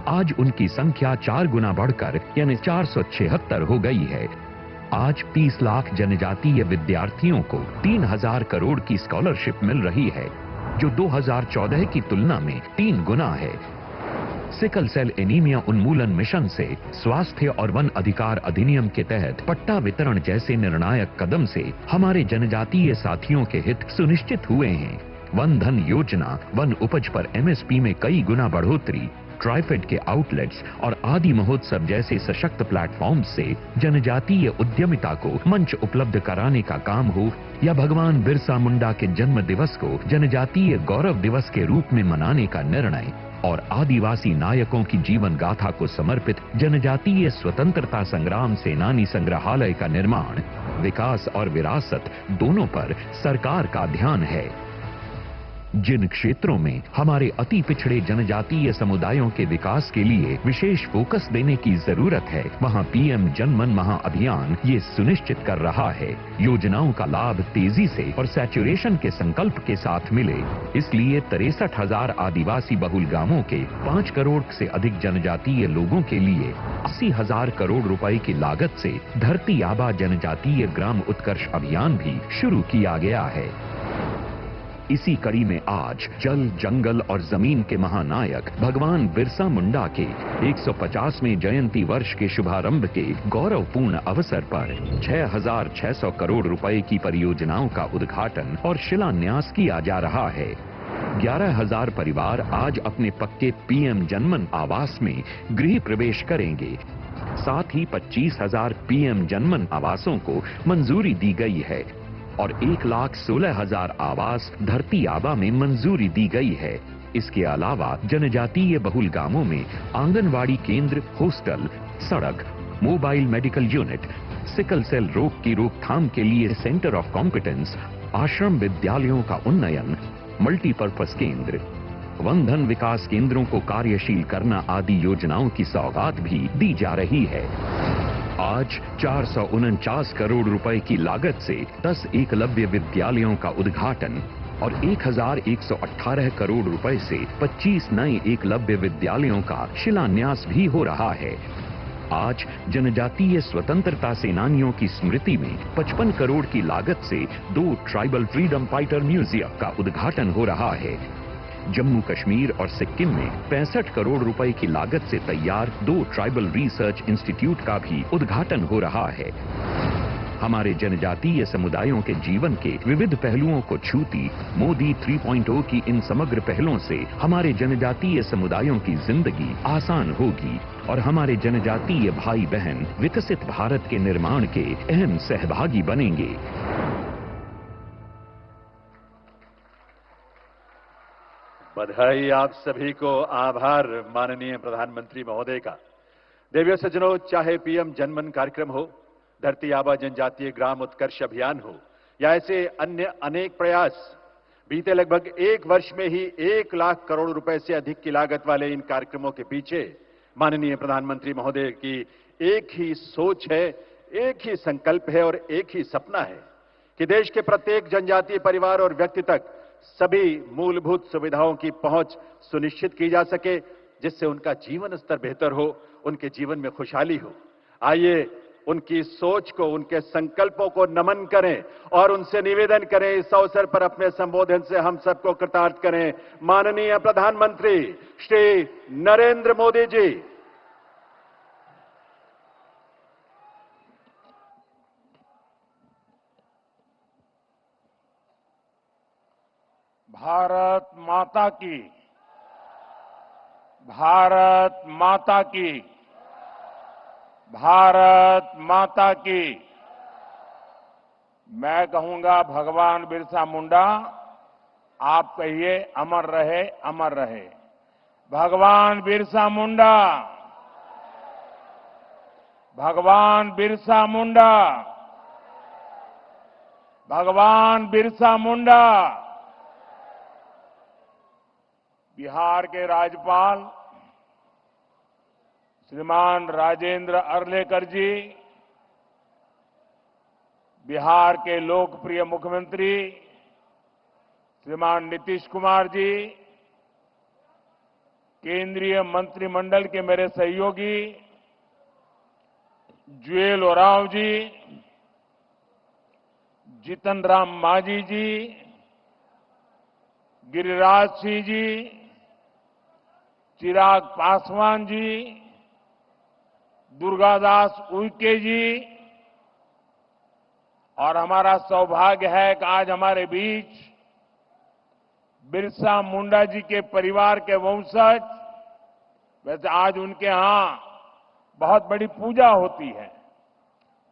आज उनकी संख्या 4 गुना बढ़कर यानी 476 हो गई है। आज 30 लाख जनजातीय विद्यार्थियों को 3,000 करोड़ की स्कॉलरशिप मिल रही है, जो 2014 की तुलना में 3 गुना है। सिकल सेल एनीमिया उन्मूलन मिशन से स्वास्थ्य और वन अधिकार अधिनियम के तहत पट्टा वितरण जैसे निर्णायक कदम से हमारे जनजातीय साथियों के हित सुनिश्चित हुए हैं। वन धन योजना, वन उपज पर एमएसपी में कई गुना बढ़ोतरी, ट्राइफेड के आउटलेट्स और आदि महोत्सव जैसे सशक्त प्लेटफॉर्म से जनजातीय उद्यमिता को मंच उपलब्ध कराने का काम हो, या भगवान बिरसा मुंडा के जन्म दिवस को जनजातीय गौरव दिवस के रूप में मनाने का निर्णय और आदिवासी नायकों की जीवन गाथा को समर्पित जनजातीय स्वतंत्रता संग्राम सेनानी संग्रहालय का निर्माण, विकास और विरासत दोनों पर सरकार का ध्यान है। जिन क्षेत्रों में हमारे अति पिछड़े जनजातीय समुदायों के विकास के लिए विशेष फोकस देने की जरूरत है, वहां पीएम जनमन महाअभियान ये सुनिश्चित कर रहा है योजनाओं का लाभ तेजी से और सैचुरेशन के संकल्प के साथ मिले। इसलिए 63,000 आदिवासी बहुल गांवों के 5 करोड़ से अधिक जनजातीय लोगों के लिए 80,000 करोड़ रुपए की लागत से धरती आबा जनजातीय ग्राम उत्कर्ष अभियान भी शुरू किया गया है। इसी कड़ी में आज जल, जंगल और जमीन के महानायक भगवान बिरसा मुंडा के 150वें जयंती वर्ष के शुभारंभ के गौरवपूर्ण अवसर पर 6,600 करोड़ रुपए की परियोजनाओं का उद्घाटन और शिलान्यास किया जा रहा है। 11,000 परिवार आज अपने पक्के पीएम जनमन आवास में गृह प्रवेश करेंगे। साथ ही 25,000 पीएम जनमन आवासों को मंजूरी दी गई है और 1,16,000 आवास धरती आबा में मंजूरी दी गई है। इसके अलावा जनजातीय बहुल गांवों में आंगनवाड़ी केंद्र, हॉस्टल, सड़क, mobile medical unit, sickle cell रोग की रोकथाम के लिए सेंटर ऑफ कॉम्पिटेंस, आश्रम विद्यालयों का उन्नयन, मल्टीपर्पज केंद्र, वन धन विकास केंद्रों को कार्यशील करना आदि योजनाओं की सौगात भी दी जा रही है। आज 449 करोड़ रुपए की लागत से 10 एकलव्य विद्यालयों का उद्घाटन और 1,118 करोड़ रुपए से 25 नए एकलव्य विद्यालयों का शिलान्यास भी हो रहा है। आज जनजातीय स्वतंत्रता सेनानियों की स्मृति में 55 करोड़ की लागत से 2 ट्राइबल फ्रीडम फाइटर म्यूजियम का उद्घाटन हो रहा है। जम्मू कश्मीर और सिक्किम में 65 करोड़ रुपए की लागत से तैयार 2 ट्राइबल रिसर्च इंस्टीट्यूट का भी उद्घाटन हो रहा है। हमारे जनजातीय समुदायों के जीवन के विविध पहलुओं को छूती मोदी 3.0 की इन समग्र पहलों से हमारे जनजातीय समुदायों की जिंदगी आसान होगी और हमारे जनजातीय भाई बहन विकसित भारत के निर्माण के अहम सहभागी बनेंगे। बधाई आप सभी को, आभार माननीय प्रधानमंत्री महोदय का। देवियों सज्जनों, चाहे पीएम जनमन कार्यक्रम हो, धरती आबा जनजातीय ग्राम उत्कर्ष अभियान हो या ऐसे अन्य अनेक प्रयास, बीते लगभग एक वर्ष में ही 1 लाख करोड़ रुपए से अधिक की लागत वाले इन कार्यक्रमों के पीछे माननीय प्रधानमंत्री महोदय की एक ही सोच है, एक ही संकल्प है और एक ही सपना है कि देश के प्रत्येक जनजातीय परिवार और व्यक्ति तक सभी मूलभूत सुविधाओं की पहुंच सुनिश्चित की जा सके, जिससे उनका जीवन स्तर बेहतर हो, उनके जीवन में खुशहाली हो। आइए उनकी सोच को, उनके संकल्पों को नमन करें और उनसे निवेदन करें, इस अवसर पर अपने संबोधन से हम सबको कृतार्थ करें। माननीय प्रधानमंत्री श्री नरेंद्र मोदी जी। भारत माता की, भारत माता की, भारत माता की। मैं कहूंगा भगवान बिरसा मुंडा, आप कहिए अमर रहे, अमर रहे। भगवान बिरसा मुंडा, भगवान बिरसा मुंडा, भगवान बिरसा मुंडा। बिहार के राज्यपाल श्रीमान राजेंद्र अर्लेकर जी, बिहार के लोकप्रिय मुख्यमंत्री श्रीमान नीतीश कुमार जी, केंद्रीय मंत्रिमंडल के मेरे सहयोगी जुएल ओरांव जी, जीतन राम मांझी जी, गिरिराज सिंह जी, चिराग पासवान जी, दुर्गादास उइके जी, और हमारा सौभाग्य है कि आज हमारे बीच बिरसा मुंडा जी के परिवार के वंशज, वैसे आज उनके यहां बहुत बड़ी पूजा होती है,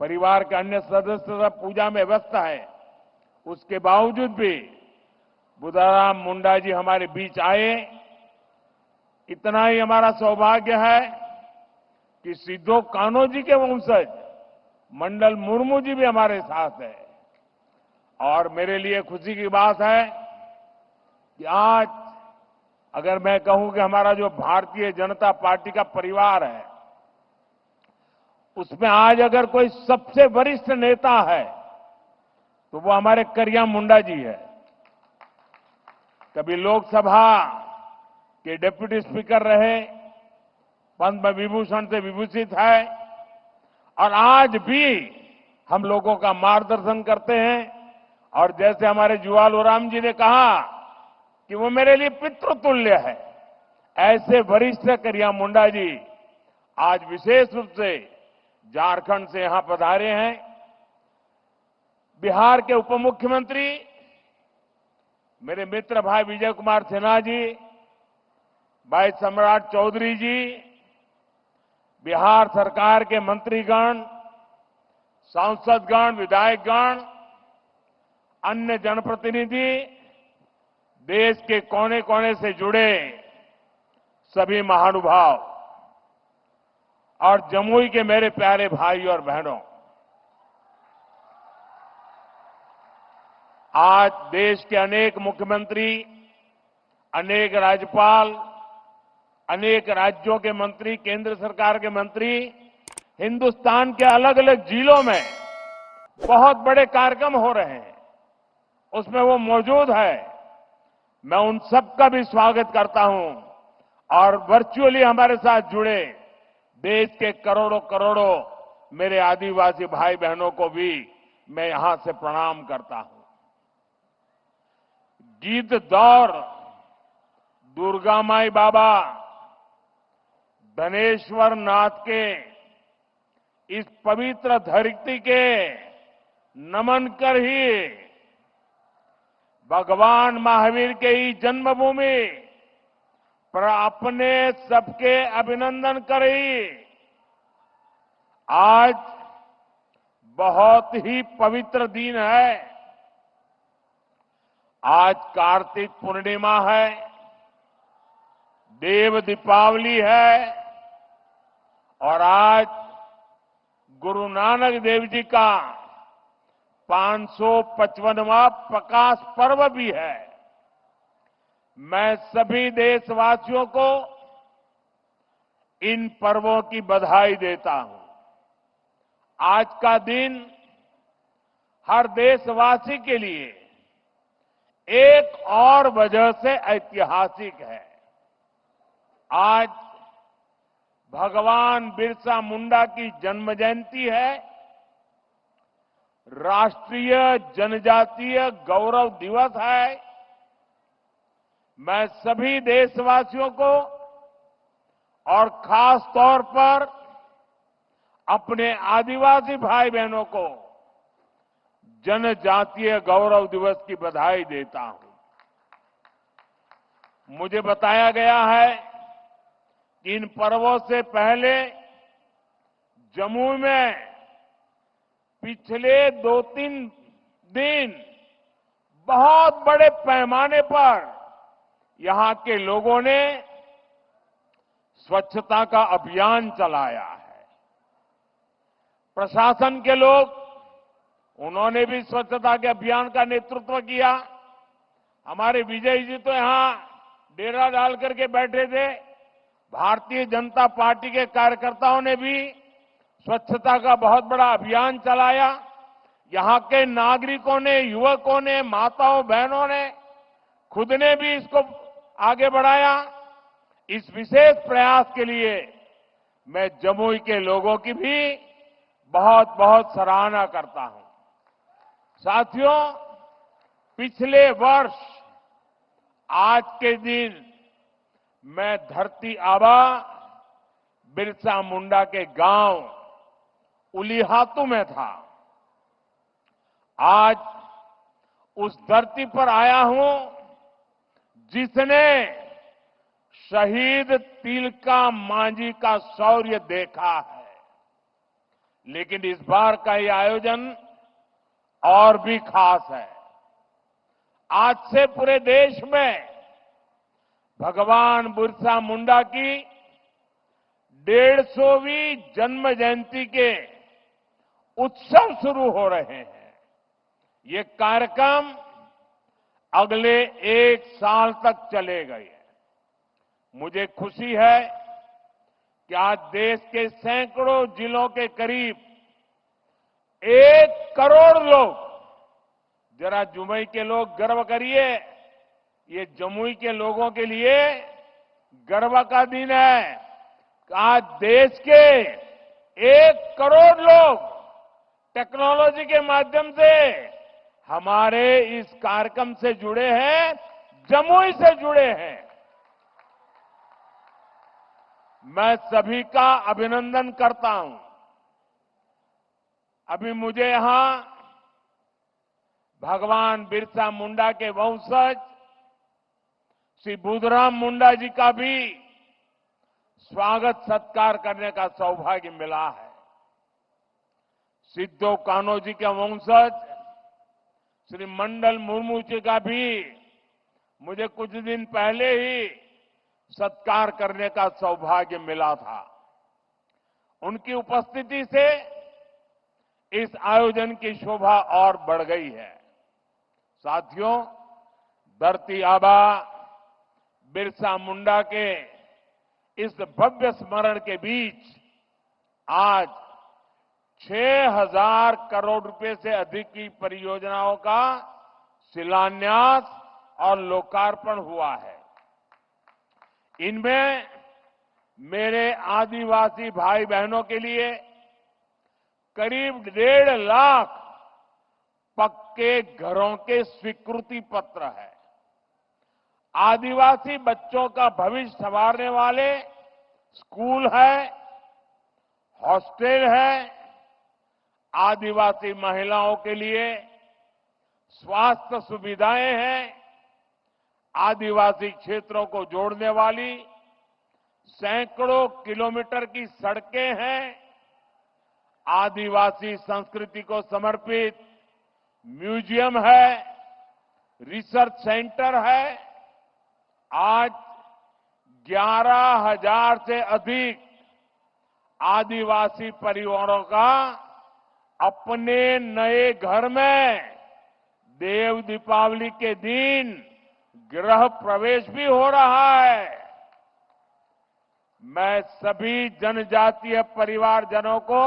परिवार के अन्य सदस्य सब पूजा में व्यस्त है, उसके बावजूद भी बुधाराम मुंडा जी हमारे बीच आए। इतना ही हमारा सौभाग्य है कि सिद्धो कान्हो जी के वंशज मंडल मुर्मू जी भी हमारे साथ है। और मेरे लिए खुशी की बात है कि आज अगर मैं कहूं कि हमारा जो भारतीय जनता पार्टी का परिवार है, उसमें आज अगर कोई सबसे वरिष्ठ नेता है तो वो हमारे करिया मुंडा जी है। कभी लोकसभा के डिप्टी स्पीकर रहे, पद्म विभूषण से विभूषित है और आज भी हम लोगों का मार्गदर्शन करते हैं। और जैसे हमारे जुआल ओराम जी ने कहा कि वो मेरे लिए पितृतुल्य है, ऐसे वरिष्ठ करिया मुंडा जी आज विशेष रूप से झारखंड से यहां पधारे हैं। बिहार के उप मुख्यमंत्री मेरे मित्र भाई विजय कुमार सिन्हा जी, भाई सम्राट चौधरी जी, बिहार सरकार के मंत्रीगण, सांसदगण, विधायकगण, अन्य जनप्रतिनिधि, देश के कोने कोने से जुड़े सभी महानुभाव और जमुई के मेरे प्यारे भाई और बहनों, आज देश के अनेक मुख्यमंत्री, अनेक राज्यपाल, अनेक राज्यों के मंत्री, केंद्र सरकार के मंत्री हिंदुस्तान के अलग अलग जिलों में बहुत बड़े कार्यक्रम हो रहे हैं, उसमें वो मौजूद है। मैं उन सबका भी स्वागत करता हूं और वर्चुअली हमारे साथ जुड़े देश के करोड़ों करोड़ों मेरे आदिवासी भाई बहनों को भी मैं यहां से प्रणाम करता हूं। गीत दौर दुर्गा माई बाबा धनेश्वर नाथ के इस पवित्र धरती के नमन कर ही भगवान महावीर के ही जन्मभूमि पर अपने सबके अभिनंदन करी। आज बहुत ही पवित्र दिन है। आज कार्तिक पूर्णिमा है, देव दीपावली है और आज गुरु नानक देव जी का 555वां प्रकाश पर्व भी है। मैं सभी देशवासियों को इन पर्वों की बधाई देता हूं। आज का दिन हर देशवासी के लिए एक और वजह से ऐतिहासिक है। आज भगवान बिरसा मुंडा की जन्म जयंती है। राष्ट्रीय जनजातीय गौरव दिवस है। मैं सभी देशवासियों को और खास तौर पर अपने आदिवासी भाई बहनों को जनजातीय गौरव दिवस की बधाई देता हूं। मुझे बताया गया है कि इन पर्वों से पहले जम्मू में पिछले 2-3 दिन बहुत बड़े पैमाने पर यहां के लोगों ने स्वच्छता का अभियान चलाया है। प्रशासन के लोग, उन्होंने भी स्वच्छता के अभियान का नेतृत्व किया। हमारे विजय जी तो यहां डेरा डाल करके बैठे थे। भारतीय जनता पार्टी के कार्यकर्ताओं ने भी स्वच्छता का बहुत बड़ा अभियान चलाया। यहां के नागरिकों ने, युवकों ने, माताओं बहनों ने खुद ने भी इसको आगे बढ़ाया। इस विशेष प्रयास के लिए मैं जमुई के लोगों की भी बहुत बहुत सराहना करता हूं। साथियों, पिछले वर्ष आज के दिन मैं धरती आबा बिरसा मुंडा के गांव उलीहातू में था। आज उस धरती पर आया हूं जिसने शहीद तिलका मांझी का शौर्य देखा है। लेकिन इस बार का ये आयोजन और भी खास है। आज से पूरे देश में भगवान बिरसा मुंडा की 150वीं जन्म जयंती के उत्सव शुरू हो रहे हैं। ये कार्यक्रम अगले 1 साल तक चलेगा। मुझे खुशी है कि आज देश के सैकड़ों जिलों के करीब 1 करोड़ लोग, जरा जमुई के लोग गर्व करिए, ये जमुई के लोगों के लिए गर्व का दिन है। आज देश के 1 करोड़ लोग टेक्नोलॉजी के माध्यम से हमारे इस कार्यक्रम से जुड़े हैं, जमुई से जुड़े हैं। मैं सभी का अभिनंदन करता हूं। अभी मुझे यहां भगवान बिरसा मुंडा के वंशज श्री बुधराम मुंडा जी का भी स्वागत सत्कार करने का सौभाग्य मिला है। सिद्धो कान्हो जी के वंशज श्री मंडल मुर्मू जी का भी मुझे कुछ दिन पहले ही सत्कार करने का सौभाग्य मिला था। उनकी उपस्थिति से इस आयोजन की शोभा और बढ़ गई है। साथियों, धरती आबा बिरसा मुंडा के इस भव्य स्मरण के बीच आज 6,000 करोड़ रुपए से अधिक की परियोजनाओं का शिलान्यास और लोकार्पण हुआ है। इनमें मेरे आदिवासी भाई बहनों के लिए करीब 1.5 लाख पक्के घरों के स्वीकृति पत्र है। आदिवासी बच्चों का भविष्य संवारने वाले स्कूल है, हॉस्टल है, आदिवासी महिलाओं के लिए स्वास्थ्य सुविधाएं हैं, आदिवासी क्षेत्रों को जोड़ने वाली सैकड़ों किलोमीटर की सड़कें हैं, आदिवासी संस्कृति को समर्पित म्यूजियम है, रिसर्च सेंटर है। आज 11,000 से अधिक आदिवासी परिवारों का अपने नए घर में देव दीपावली के दिन गृह प्रवेश भी हो रहा है। मैं सभी जनजातीय परिवारजनों को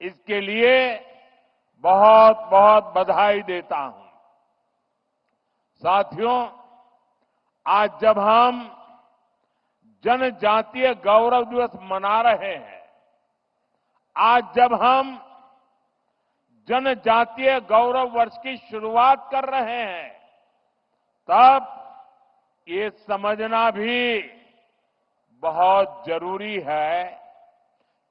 इसके लिए बहुत बहुत बधाई देता हूं। साथियों, आज जब हम जनजातीय गौरव दिवस मना रहे हैं, आज जब हम जनजातीय गौरव वर्ष की शुरुआत कर रहे हैं, तब ये समझना भी बहुत जरूरी है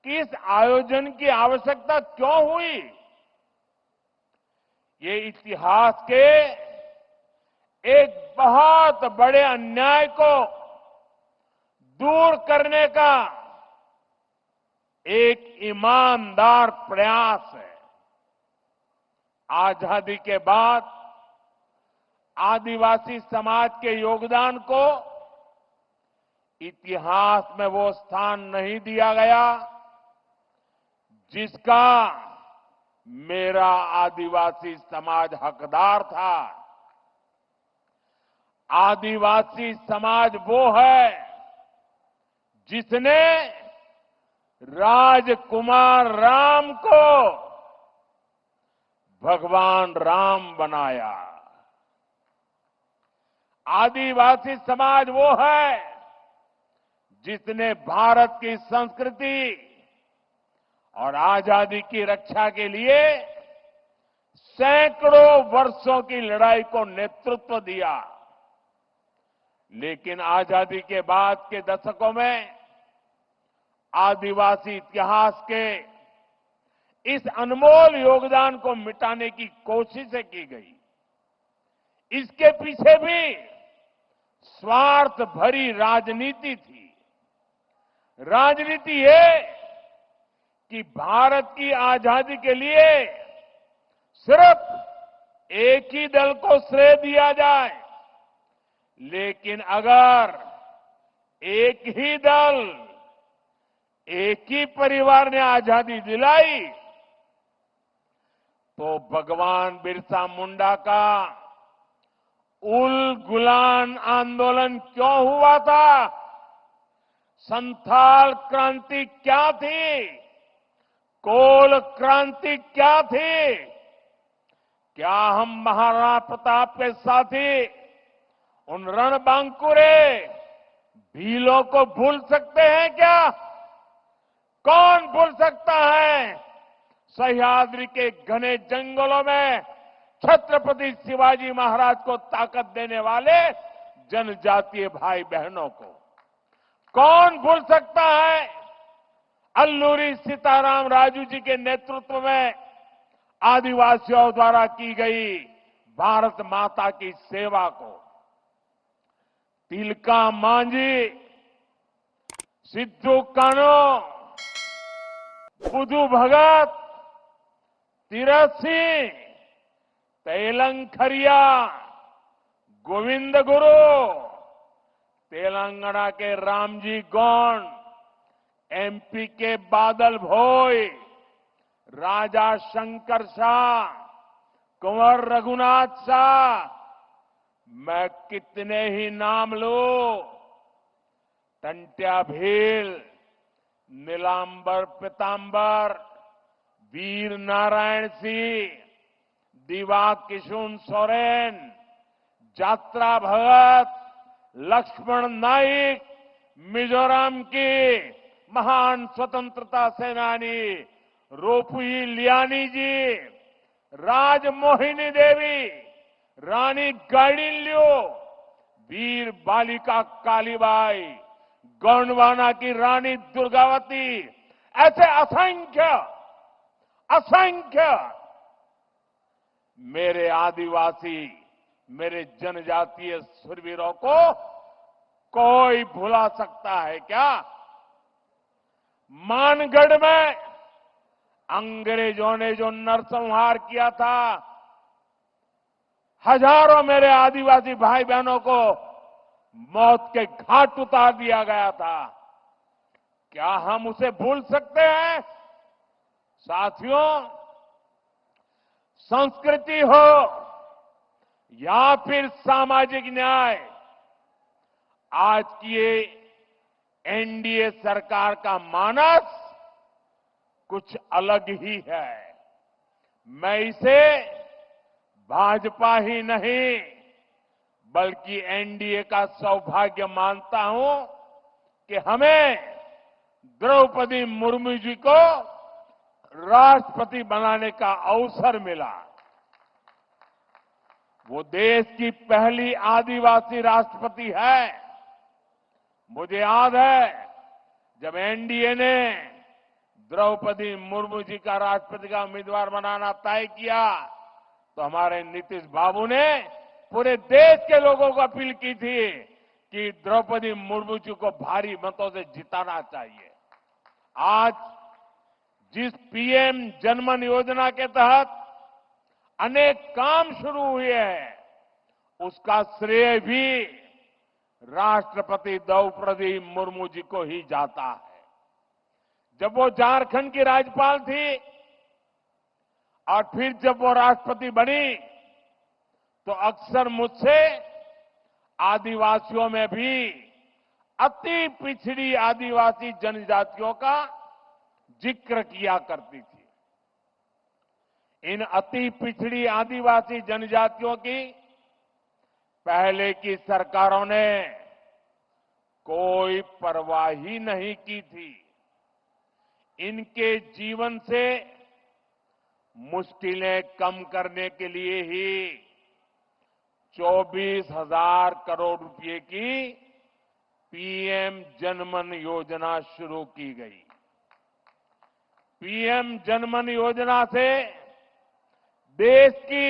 कि इस आयोजन की आवश्यकता क्यों हुई। ये इतिहास के एक बहुत बड़े अन्याय को दूर करने का एक ईमानदार प्रयास है। आजादी के बाद आदिवासी समाज के योगदान को इतिहास में वो स्थान नहीं दिया गया जिसका मेरा आदिवासी समाज हकदार था। आदिवासी समाज वो है जिसने राजकुमार राम को भगवान राम बनाया। आदिवासी समाज वो है जिसने भारत की संस्कृति और आजादी की रक्षा के लिए सैकड़ों वर्षों की लड़ाई को नेतृत्व दिया। लेकिन आजादी के बाद के दशकों में आदिवासी इतिहास के इस अनमोल योगदान को मिटाने की कोशिशें की गई। इसके पीछे भी स्वार्थ भरी राजनीति थी। राजनीति ये कि भारत की आजादी के लिए सिर्फ एक ही दल को श्रेय दिया जाए, लेकिन अगर एक ही दल, एक ही परिवार ने आजादी दिलाई तो भगवान बिरसा मुंडा का उल गुलान आंदोलन क्यों हुआ था? संथाल क्रांति क्या थी? कोल क्रांति क्या थी? क्या हम महाराणा प्रताप के साथी उन रणबांकुरे भीलों को भूल सकते हैं क्या? कौन भूल सकता है सह्याद्री के घने जंगलों में छत्रपति शिवाजी महाराज को ताकत देने वाले जनजातीय भाई बहनों को? कौन भूल सकता है अल्लूरी सीताराम राजू जी के नेतृत्व में आदिवासियों द्वारा की गई भारत माता की सेवा को? तिलका मांझी, सिद्धू कानो, बुधू भगत, तीरथ सिंह, तेलंखरिया, गोविंद गुरु, तेलंगाना के रामजी गौंड, एमपी के बादल भोई, राजा शंकर शाह, कुंवर रघुनाथ शाह, मैं कितने ही नाम लूं। टंट्या भील, नीलांबर पीतांबर, वीर नारायण सिंह, दिवा किशुन सोरेन, जात्रा भगत, लक्ष्मण नाइक, मिजोरम की महान स्वतंत्रता सेनानी रोपुई लियानी जी, राजमोहिनी देवी, रानी गाइडिन्ल्यू, वीर बालिका कालीबाई, गोंडवाना की रानी दुर्गावती, ऐसे असंख्य असंख्य मेरे आदिवासी, मेरे जनजातीय शूरवीरों को कोई भुला सकता है क्या? मानगढ़ में अंग्रेजों ने जो नरसंहार किया था, हजारों मेरे आदिवासी भाई बहनों को मौत के घाट उतार दिया गया था। क्या हम उसे भूल सकते हैं? साथियों, संस्कृति हो या फिर सामाजिक न्याय, आज की ये एनडीए सरकार का मानस कुछ अलग ही है। मैं इसे भाजपा ही नहीं बल्कि एनडीए का सौभाग्य मानता हूं कि हमें द्रौपदी मुर्मू जी को राष्ट्रपति बनाने का अवसर मिला। वो देश की पहली आदिवासी राष्ट्रपति है। मुझे याद है जब एनडीए ने द्रौपदी मुर्मू जी का राष्ट्रपति का उम्मीदवार बनाना तय किया तो हमारे नीतीश बाबू ने पूरे देश के लोगों को अपील की थी कि द्रौपदी मुर्मू जी को भारी मतों से जिताना चाहिए। आज जिस पीएम जनमन योजना के तहत अनेक काम शुरू हुए हैं, उसका श्रेय भी राष्ट्रपति द्रौपदी मुर्मू जी को ही जाता है। जब वो झारखंड की राज्यपाल थी और फिर जब वो राष्ट्रपति बनी तो अक्सर मुझसे आदिवासियों में भी अति पिछड़ी आदिवासी जनजातियों का जिक्र किया करती थी। इन अति पिछड़ी आदिवासी जनजातियों की पहले की सरकारों ने कोई परवाह ही नहीं की थी। इनके जीवन से मुश्किलें कम करने के लिए ही 24,000 करोड़ रुपए की पीएम जनमन योजना शुरू की गई। पीएम जनमन योजना से देश की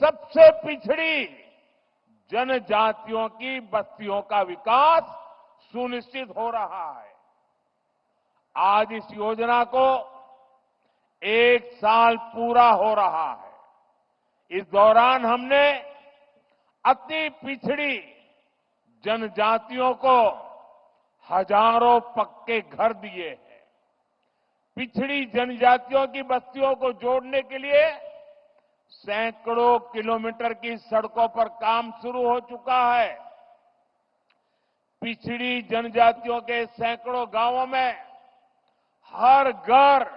सबसे पिछड़ी जनजातियों की बस्तियों का विकास सुनिश्चित हो रहा है। आज इस योजना को 1 साल पूरा हो रहा है। इस दौरान हमने अति पिछड़ी जनजातियों को हजारों पक्के घर दिए हैं। पिछड़ी जनजातियों की बस्तियों को जोड़ने के लिए सैकड़ों किलोमीटर की सड़कों पर काम शुरू हो चुका है। पिछड़ी जनजातियों के सैकड़ों गांवों में हर घर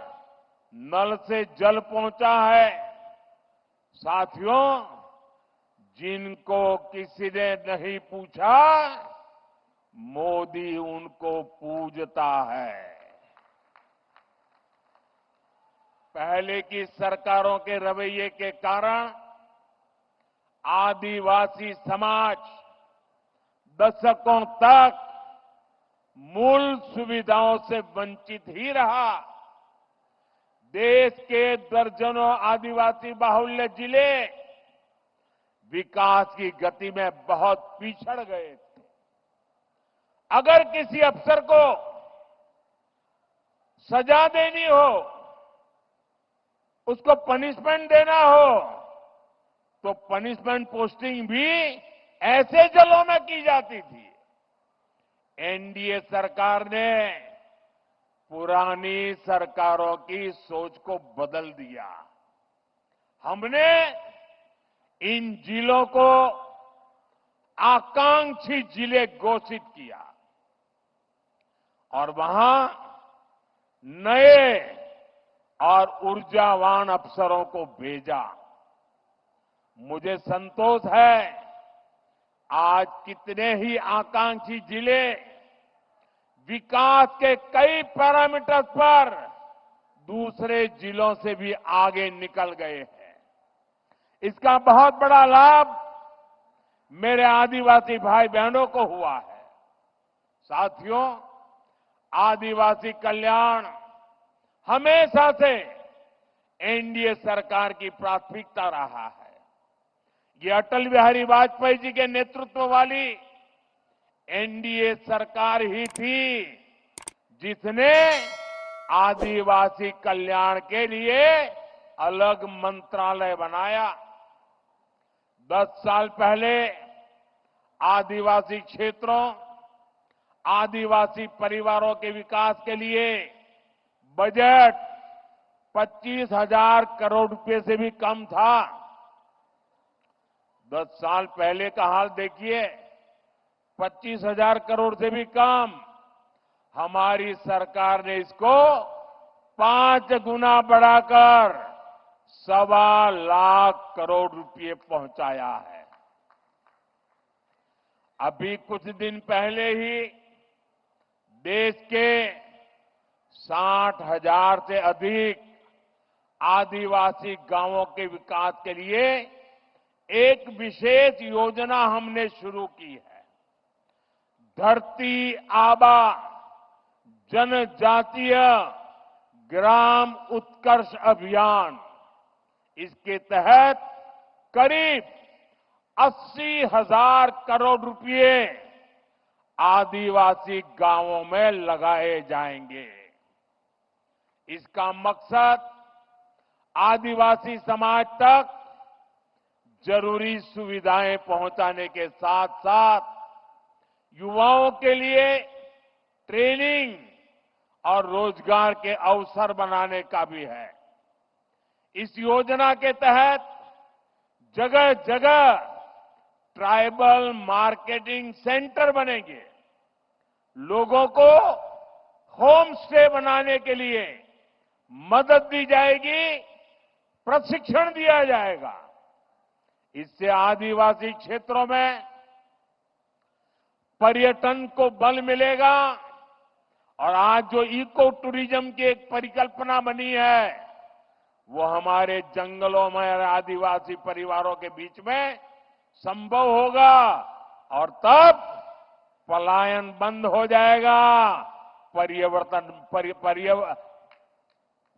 नल से जल पहुंचा है। साथियों, जिनको किसी ने नहीं पूछा, मोदी उनको पूजता है। पहले की सरकारों के रवैये के कारण आदिवासी समाज दशकों तक मूल सुविधाओं से वंचित ही रहा। देश के दर्जनों आदिवासी बाहुल्य जिले विकास की गति में बहुत पिछड़ गए थे। अगर किसी अफसर को सजा देनी हो, उसको पनिशमेंट देना हो, तो पनिशमेंट पोस्टिंग भी ऐसे जिलों में की जाती थी। एनडीए सरकार ने पुरानी सरकारों की सोच को बदल दिया। हमने इन जिलों को आकांक्षी जिले घोषित किया और वहां नए और ऊर्जावान अफसरों को भेजा। मुझे संतोष है आज कितने ही आकांक्षी जिले विकास के कई पैरामीटर्स पर दूसरे जिलों से भी आगे निकल गए हैं। इसका बहुत बड़ा लाभ मेरे आदिवासी भाई बहनों को हुआ है। साथियों, आदिवासी कल्याण हमेशा से एनडीए सरकार की प्राथमिकता रहा है। ये अटल बिहारी वाजपेयी जी के नेतृत्व वाली एनडीए सरकार ही थी जिसने आदिवासी कल्याण के लिए अलग मंत्रालय बनाया। 10 साल पहले आदिवासी क्षेत्रों, आदिवासी परिवारों के विकास के लिए बजट 25,000 करोड़ रुपए से भी कम था। 10 साल पहले का हाल देखिए, 25,000 करोड़ से भी कम। हमारी सरकार ने इसको 5 गुना बढ़ाकर 1.25 लाख करोड़ रुपए पहुंचाया है। अभी कुछ दिन पहले ही देश के 60,000 से अधिक आदिवासी गांवों के विकास के लिए एक विशेष योजना हमने शुरू की है। धरती आबा जनजातीय ग्राम उत्कर्ष अभियान। इसके तहत करीब 80,000 करोड़ रुपए आदिवासी गांवों में लगाए जाएंगे। इसका मकसद आदिवासी समाज तक जरूरी सुविधाएं पहुंचाने के साथ साथ युवाओं के लिए ट्रेनिंग और रोजगार के अवसर बनाने का भी है। इस योजना के तहत जगह जगह ट्राइबल मार्केटिंग सेंटर बनेंगे। लोगों को होम स्टे बनाने के लिए मदद दी जाएगी, प्रशिक्षण दिया जाएगा। इससे आदिवासी क्षेत्रों में पर्यटन को बल मिलेगा और आज जो इको टूरिज्म की एक परिकल्पना बनी है, वो हमारे जंगलों में और आदिवासी परिवारों के बीच में संभव होगा और तब पलायन बंद हो जाएगा,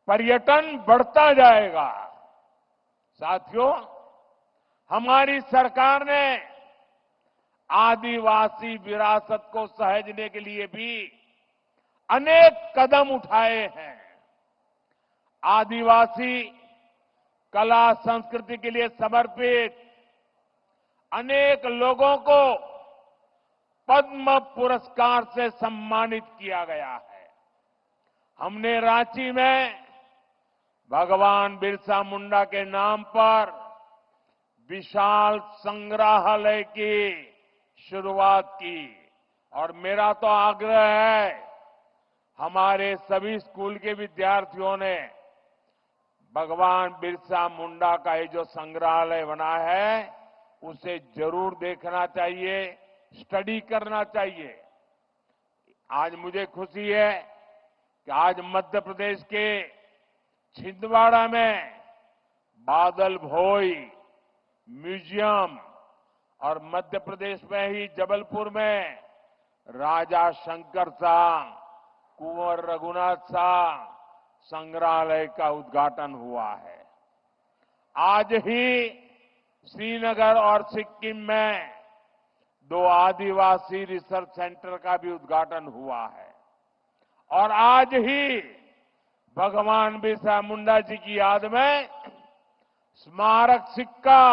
पर्यटन बढ़ता जाएगा। साथियों, हमारी सरकार ने आदिवासी विरासत को सहेजने के लिए भी अनेक कदम उठाए हैं। आदिवासी कला संस्कृति के लिए समर्पित अनेक लोगों को पद्म पुरस्कार से सम्मानित किया गया है। हमने रांची में भगवान बिरसा मुंडा के नाम पर विशाल संग्रहालय की शुरुआत की और मेरा तो आग्रह है हमारे सभी स्कूल के विद्यार्थियों ने भगवान बिरसा मुंडा का ये जो संग्रहालय बना है उसे जरूर देखना चाहिए, स्टडी करना चाहिए। आज मुझे खुशी है कि आज मध्य प्रदेश के छिंदवाड़ा में बादल भोई म्यूजियम और मध्य प्रदेश में ही जबलपुर में राजा शंकर शाह, कुंवर रघुनाथ शाह संग्रहालय का उद्घाटन हुआ है। आज ही श्रीनगर और सिक्किम में 2 आदिवासी रिसर्च सेंटर का भी उद्घाटन हुआ है और आज ही भगवान बिरसा मुंडा जी की याद में स्मारक सिक्का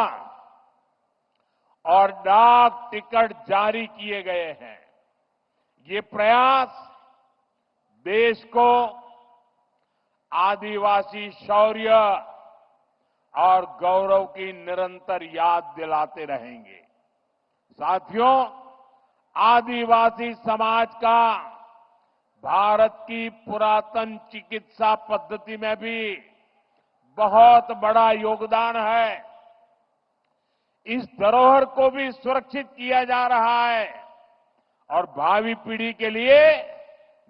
और डाक टिकट जारी किए गए हैं। ये प्रयास देश को आदिवासी शौर्य और गौरव की निरंतर याद दिलाते रहेंगे। साथियों, आदिवासी समाज का भारत की पुरातन चिकित्सा पद्धति में भी बहुत बड़ा योगदान है। इस धरोहर को भी सुरक्षित किया जा रहा है और भावी पीढ़ी के लिए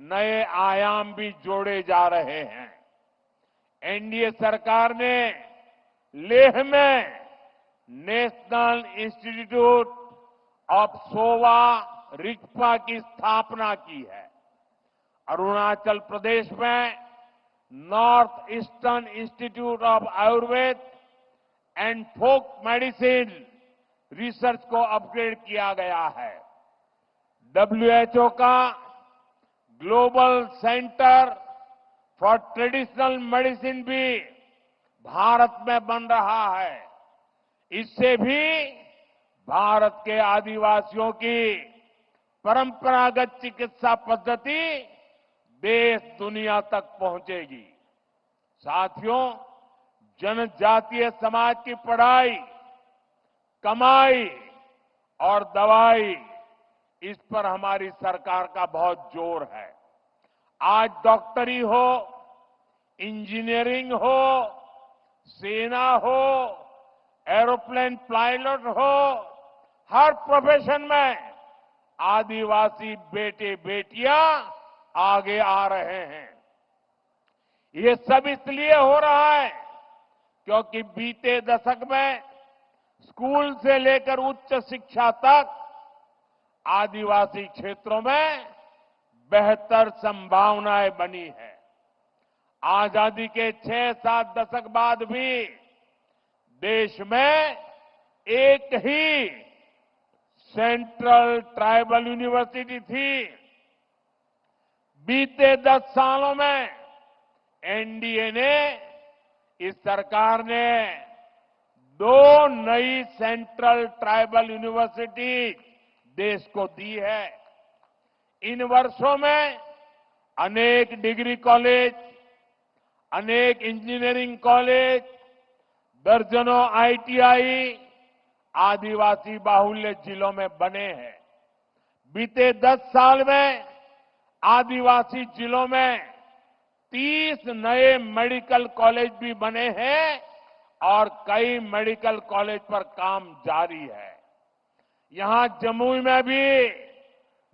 नए आयाम भी जोड़े जा रहे हैं। एनडीए सरकार ने लेह में national institute of Sowa Rigpa की स्थापना की है। अरुणाचल प्रदेश में north eastern institute of Ayurveda and folk medicine research को अपग्रेड किया गया है। WHO का global centre for traditional medicine भी भारत में बन रहा है। इससे भी भारत के आदिवासियों की परंपरागत चिकित्सा पद्धति देश दुनिया तक पहुंचेगी। साथियों, जनजातीय समाज की पढ़ाई कमाई और दवाई, इस पर हमारी सरकार का बहुत जोर है। आज डॉक्टरी हो, इंजीनियरिंग हो, सेना हो, एरोप्लेन पायलट हो, हर प्रोफेशन में आदिवासी बेटे बेटियां आगे आ रहे हैं। ये सब इसलिए हो रहा है क्योंकि बीते दशक में स्कूल से लेकर उच्च शिक्षा तक आदिवासी क्षेत्रों में बेहतर संभावनाएं बनी है। आजादी के 6-7 दशक बाद भी देश में एक ही सेंट्रल ट्राइबल यूनिवर्सिटी थी। बीते 10 सालों में एनडीए ने, इस सरकार ने 2 नई सेंट्रल ट्राइबल यूनिवर्सिटी देश को दी है। इन वर्षों में अनेक डिग्री कॉलेज, अनेक इंजीनियरिंग कॉलेज, दर्जनों आईटीआई आदिवासी बाहुल्य जिलों में बने हैं। बीते 10 साल में आदिवासी जिलों में 30 नए मेडिकल कॉलेज भी बने हैं और कई मेडिकल कॉलेज पर काम जारी है। यहां जमुई में भी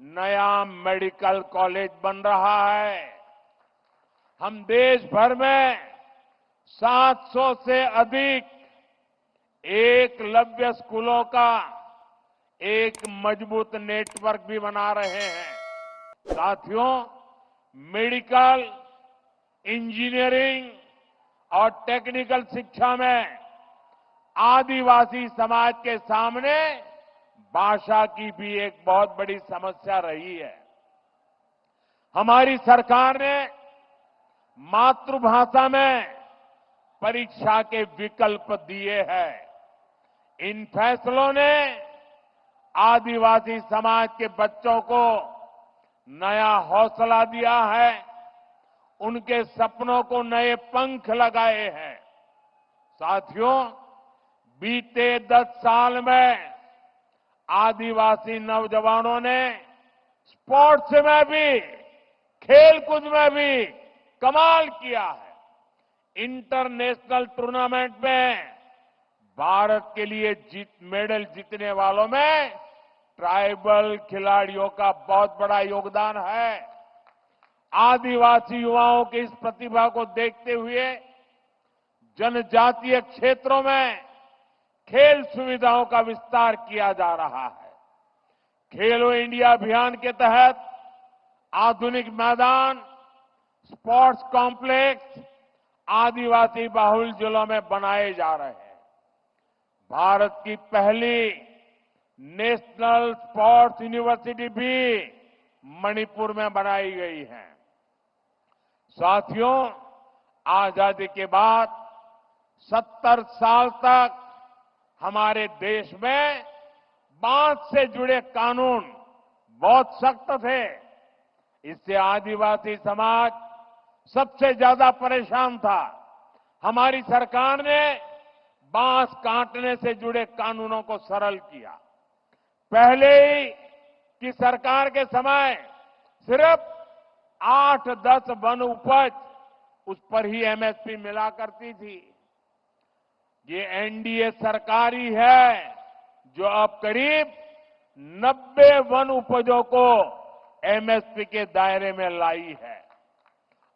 नया मेडिकल कॉलेज बन रहा है। हम देश भर में 700 से अधिक एकलव्य स्कूलों का एक मजबूत नेटवर्क भी बना रहे हैं। साथियों, मेडिकल, इंजीनियरिंग और टेक्निकल शिक्षा में आदिवासी समाज के सामने भाषा की भी एक बहुत बड़ी समस्या रही है। हमारी सरकार ने मातृभाषा में परीक्षा के विकल्प दिए हैं। इन फैसलों ने आदिवासी समाज के बच्चों को नया हौसला दिया है, उनके सपनों को नए पंख लगाए हैं। साथियों, बीते 10 साल में आदिवासी नौजवानों ने स्पोर्ट्स में भी, खेलकूद में भी कमाल किया है। इंटरनेशनल टूर्नामेंट में भारत के लिए मेडल जीतने वालों में ट्राइबल खिलाड़ियों का बहुत बड़ा योगदान है। आदिवासी युवाओं की इस प्रतिभा को देखते हुए जनजातीय क्षेत्रों में खेल सुविधाओं का विस्तार किया जा रहा है। खेलो इंडिया अभियान के तहत आधुनिक मैदान, स्पोर्ट्स कॉम्प्लेक्स आदिवासी बाहुल जिलों में बनाए जा रहे हैं। भारत की पहली नेशनल स्पोर्ट्स यूनिवर्सिटी भी मणिपुर में बनाई गई है। साथियों, आजादी के बाद 70 साल तक हमारे देश में बांस से जुड़े कानून बहुत सख्त थे। इससे आदिवासी समाज सबसे ज्यादा परेशान था। हमारी सरकार ने बांस काटने से जुड़े कानूनों को सरल किया। पहले ही की सरकार के समय सिर्फ 8-10 वन उपज, उस पर ही एमएसपी मिला करती थी। ये एनडीए सरकार ही है जो अब करीब 90 वन उपजों को एमएसपी के दायरे में लाई है।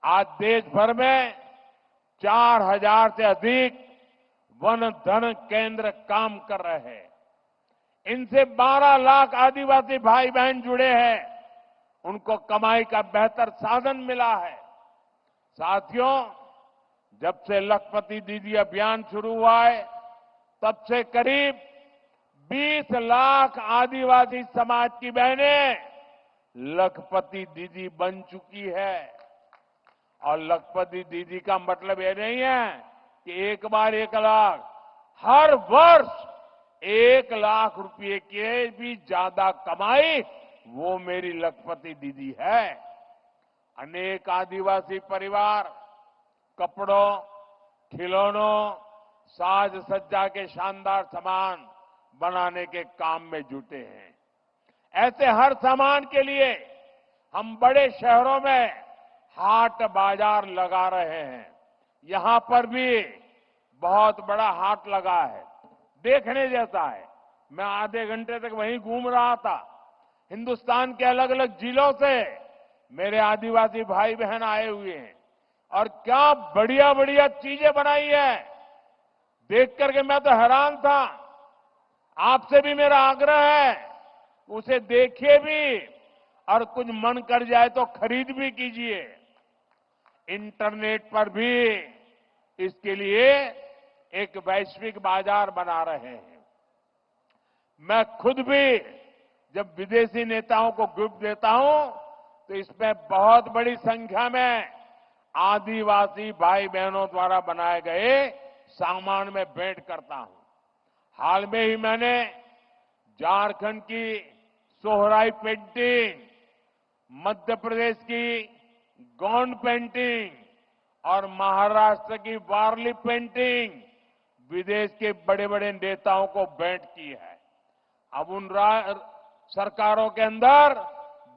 आज देश भर में 4000 से अधिक वन धन केंद्र काम कर रहे हैं। इनसे 12 लाख आदिवासी भाई बहन जुड़े हैं। उनको कमाई का बेहतर साधन मिला है। साथियों, जब से लखपति दीदी अभियान शुरू हुआ है, तब से करीब 20 लाख आदिवासी समाज की बहनें लखपति दीदी बन चुकी है। और लखपति दीदी का मतलब ये नहीं है कि एक बार 1 लाख, हर वर्ष 1 लाख रुपए के भी ज्यादा कमाई वो मेरी लखपति दीदी है। अनेक आदिवासी परिवार कपड़ों, खिलौनों, साज सज्जा के शानदार सामान बनाने के काम में जुटे हैं। ऐसे हर सामान के लिए हम बड़े शहरों में हाट बाजार लगा रहे हैं। यहां पर भी बहुत बड़ा हाट लगा है, देखने जैसा है। मैं आधे घंटे तक वहीं घूम रहा था। हिंदुस्तान के अलग अलग जिलों से मेरे आदिवासी भाई बहन आए हुए हैं और क्या बढ़िया बढ़िया चीजें बनाई है। देख करके मैं तो हैरान था। आपसे भी मेरा आग्रह है, उसे देखिए भी और कुछ मन कर जाए तो खरीद भी कीजिए। इंटरनेट पर भी इसके लिए एक वैश्विक बाजार बना रहे हैं। मैं खुद भी जब विदेशी नेताओं को गिफ्ट देता हूं तो इसमें बहुत बड़ी संख्या में आदिवासी भाई बहनों द्वारा बनाए गए सामान में भेंट करता हूं। हाल में ही मैंने झारखंड की सोहराई पेंटिंग, मध्य प्रदेश की गोंड पेंटिंग और महाराष्ट्र की वारली पेंटिंग विदेश के बड़े बड़े नेताओं को भेंट की है। अब उन सरकारों के अंदर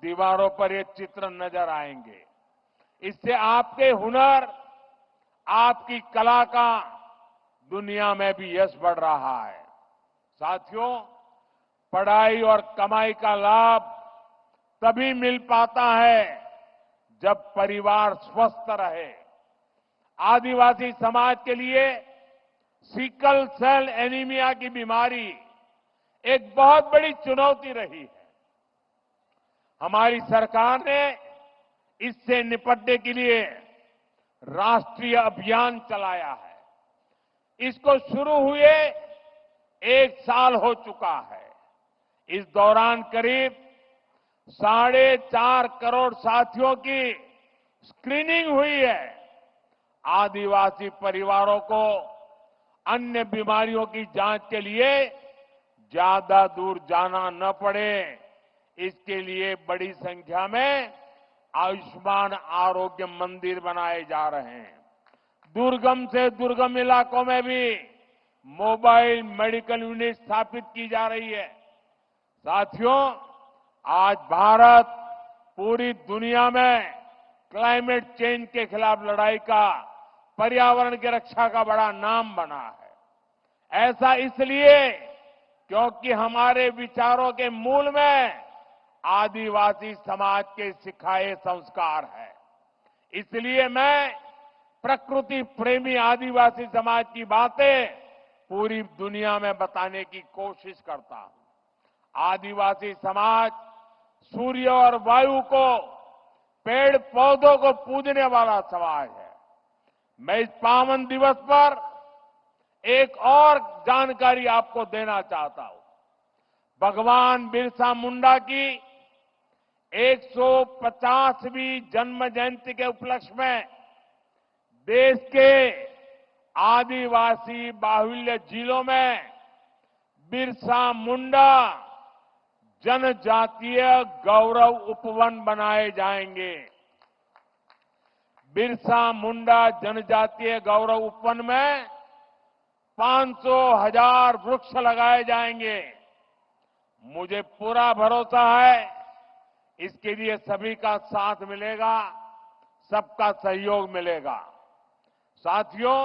दीवारों पर ये चित्र नजर आएंगे। इससे आपके हुनर, आपकी कला का दुनिया में भी यश बढ़ रहा है। साथियों, पढ़ाई और कमाई का लाभ तभी मिल पाता है जब परिवार स्वस्थ रहे। आदिवासी समाज के लिए सिकल सेल एनीमिया की बीमारी एक बहुत बड़ी चुनौती रही है। हमारी सरकार ने इससे निपटने के लिए राष्ट्रीय अभियान चलाया है। इसको शुरू हुए 1 साल हो चुका है। इस दौरान करीब 4.5 करोड़ साथियों की स्क्रीनिंग हुई है। आदिवासी परिवारों को अन्य बीमारियों की जांच के लिए ज्यादा दूर जाना न पड़े, इसके लिए बड़ी संख्या में आयुष्मान आरोग्य मंदिर बनाए जा रहे हैं। दुर्गम से दुर्गम इलाकों में भी मोबाइल मेडिकल यूनिट स्थापित की जा रही है। साथियों, आज भारत पूरी दुनिया में क्लाइमेट चेंज के खिलाफ लड़ाई का, पर्यावरण की रक्षा का बड़ा नाम बना है। ऐसा इसलिए क्योंकि हमारे विचारों के मूल में आदिवासी समाज के सिखाए संस्कार है। इसलिए मैं प्रकृति प्रेमी आदिवासी समाज की बातें पूरी दुनिया में बताने की कोशिश करता हूं। आदिवासी समाज सूर्य और वायु को, पेड़ पौधों को पूजने वाला समाज है। मैं इस पावन दिवस पर एक और जानकारी आपको देना चाहता हूं। भगवान बिरसा मुंडा की 150वीं जन्म जयंती के उपलक्ष्य में देश के आदिवासी बाहुल्य जिलों में बिरसा मुंडा जनजातीय गौरव उपवन बनाए जाएंगे। बिरसा मुंडा जनजातीय गौरव उपवन में 500,000 वृक्ष लगाए जाएंगे। मुझे पूरा भरोसा है इसके लिए सभी का साथ मिलेगा, सबका सहयोग मिलेगा। साथियों,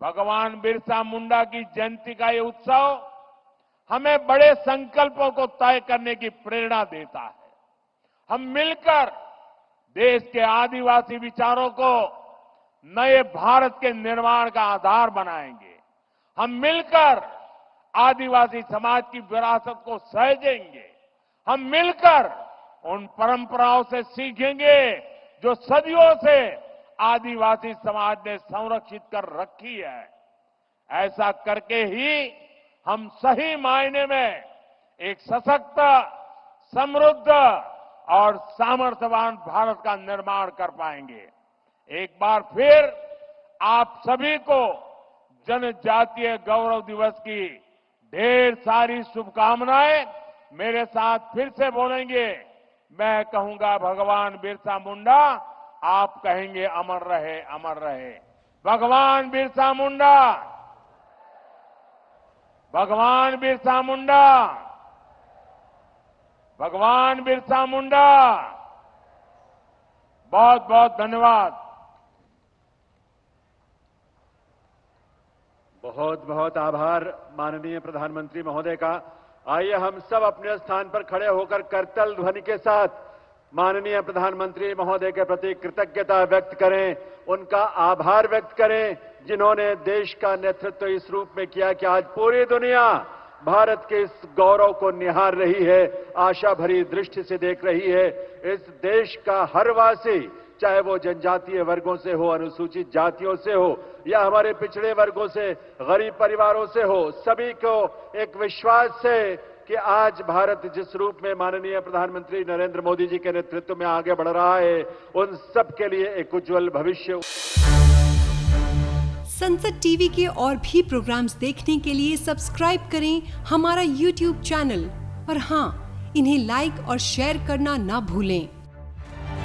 भगवान बिरसा मुंडा की जयंती का ये उत्सव हमें बड़े संकल्पों को तय करने की प्रेरणा देता है। हम मिलकर देश के आदिवासी विचारों को नए भारत के निर्माण का आधार बनाएंगे। हम मिलकर आदिवासी समाज की विरासत को सहेजेंगे। हम मिलकर उन परंपराओं से सीखेंगे जो सदियों से आदिवासी समाज ने संरक्षित कर रखी है। ऐसा करके ही हम सही मायने में एक सशक्त, समृद्ध और सामर्थ्यवान भारत का निर्माण कर पाएंगे। एक बार फिर आप सभी को जनजातीय गौरव दिवस की ढेर सारी शुभकामनाएं। मेरे साथ फिर से बोलेंगे, मैं कहूंगा भगवान बिरसा मुंडा, आप कहेंगे अमर रहे, अमर रहे। भगवान बिरसा मुंडा, भगवान बिरसा मुंडा, भगवान बिरसा मुंडा। बहुत बहुत धन्यवाद। बहुत बहुत आभार माननीय प्रधानमंत्री महोदय का। आइए हम सब अपने स्थान पर खड़े होकर करतल ध्वनि के साथ माननीय प्रधानमंत्री महोदय के प्रति कृतज्ञता व्यक्त करें, उनका आभार व्यक्त करें, जिन्होंने देश का नेतृत्व इस रूप में किया कि आज पूरी दुनिया भारत के इस गौरव को निहार रही है, आशा भरी दृष्टि से देख रही है। इस देश का हर वासी, चाहे वो जनजातीय वर्गों से हो, अनुसूचित जातियों से हो या हमारे पिछड़े वर्गों से, गरीब परिवारों से हो, सभी को एक विश्वास है कि आज भारत जिस रूप में माननीय प्रधानमंत्री नरेंद्र मोदी जी के नेतृत्व में आगे बढ़ रहा है, उन सब के लिए एक उज्जवल भविष्य। संसद टीवी के और भी प्रोग्राम्स देखने के लिए सब्सक्राइब करें हमारा YouTube चैनल और हाँ, इन्हें लाइक और शेयर करना ना भूलें।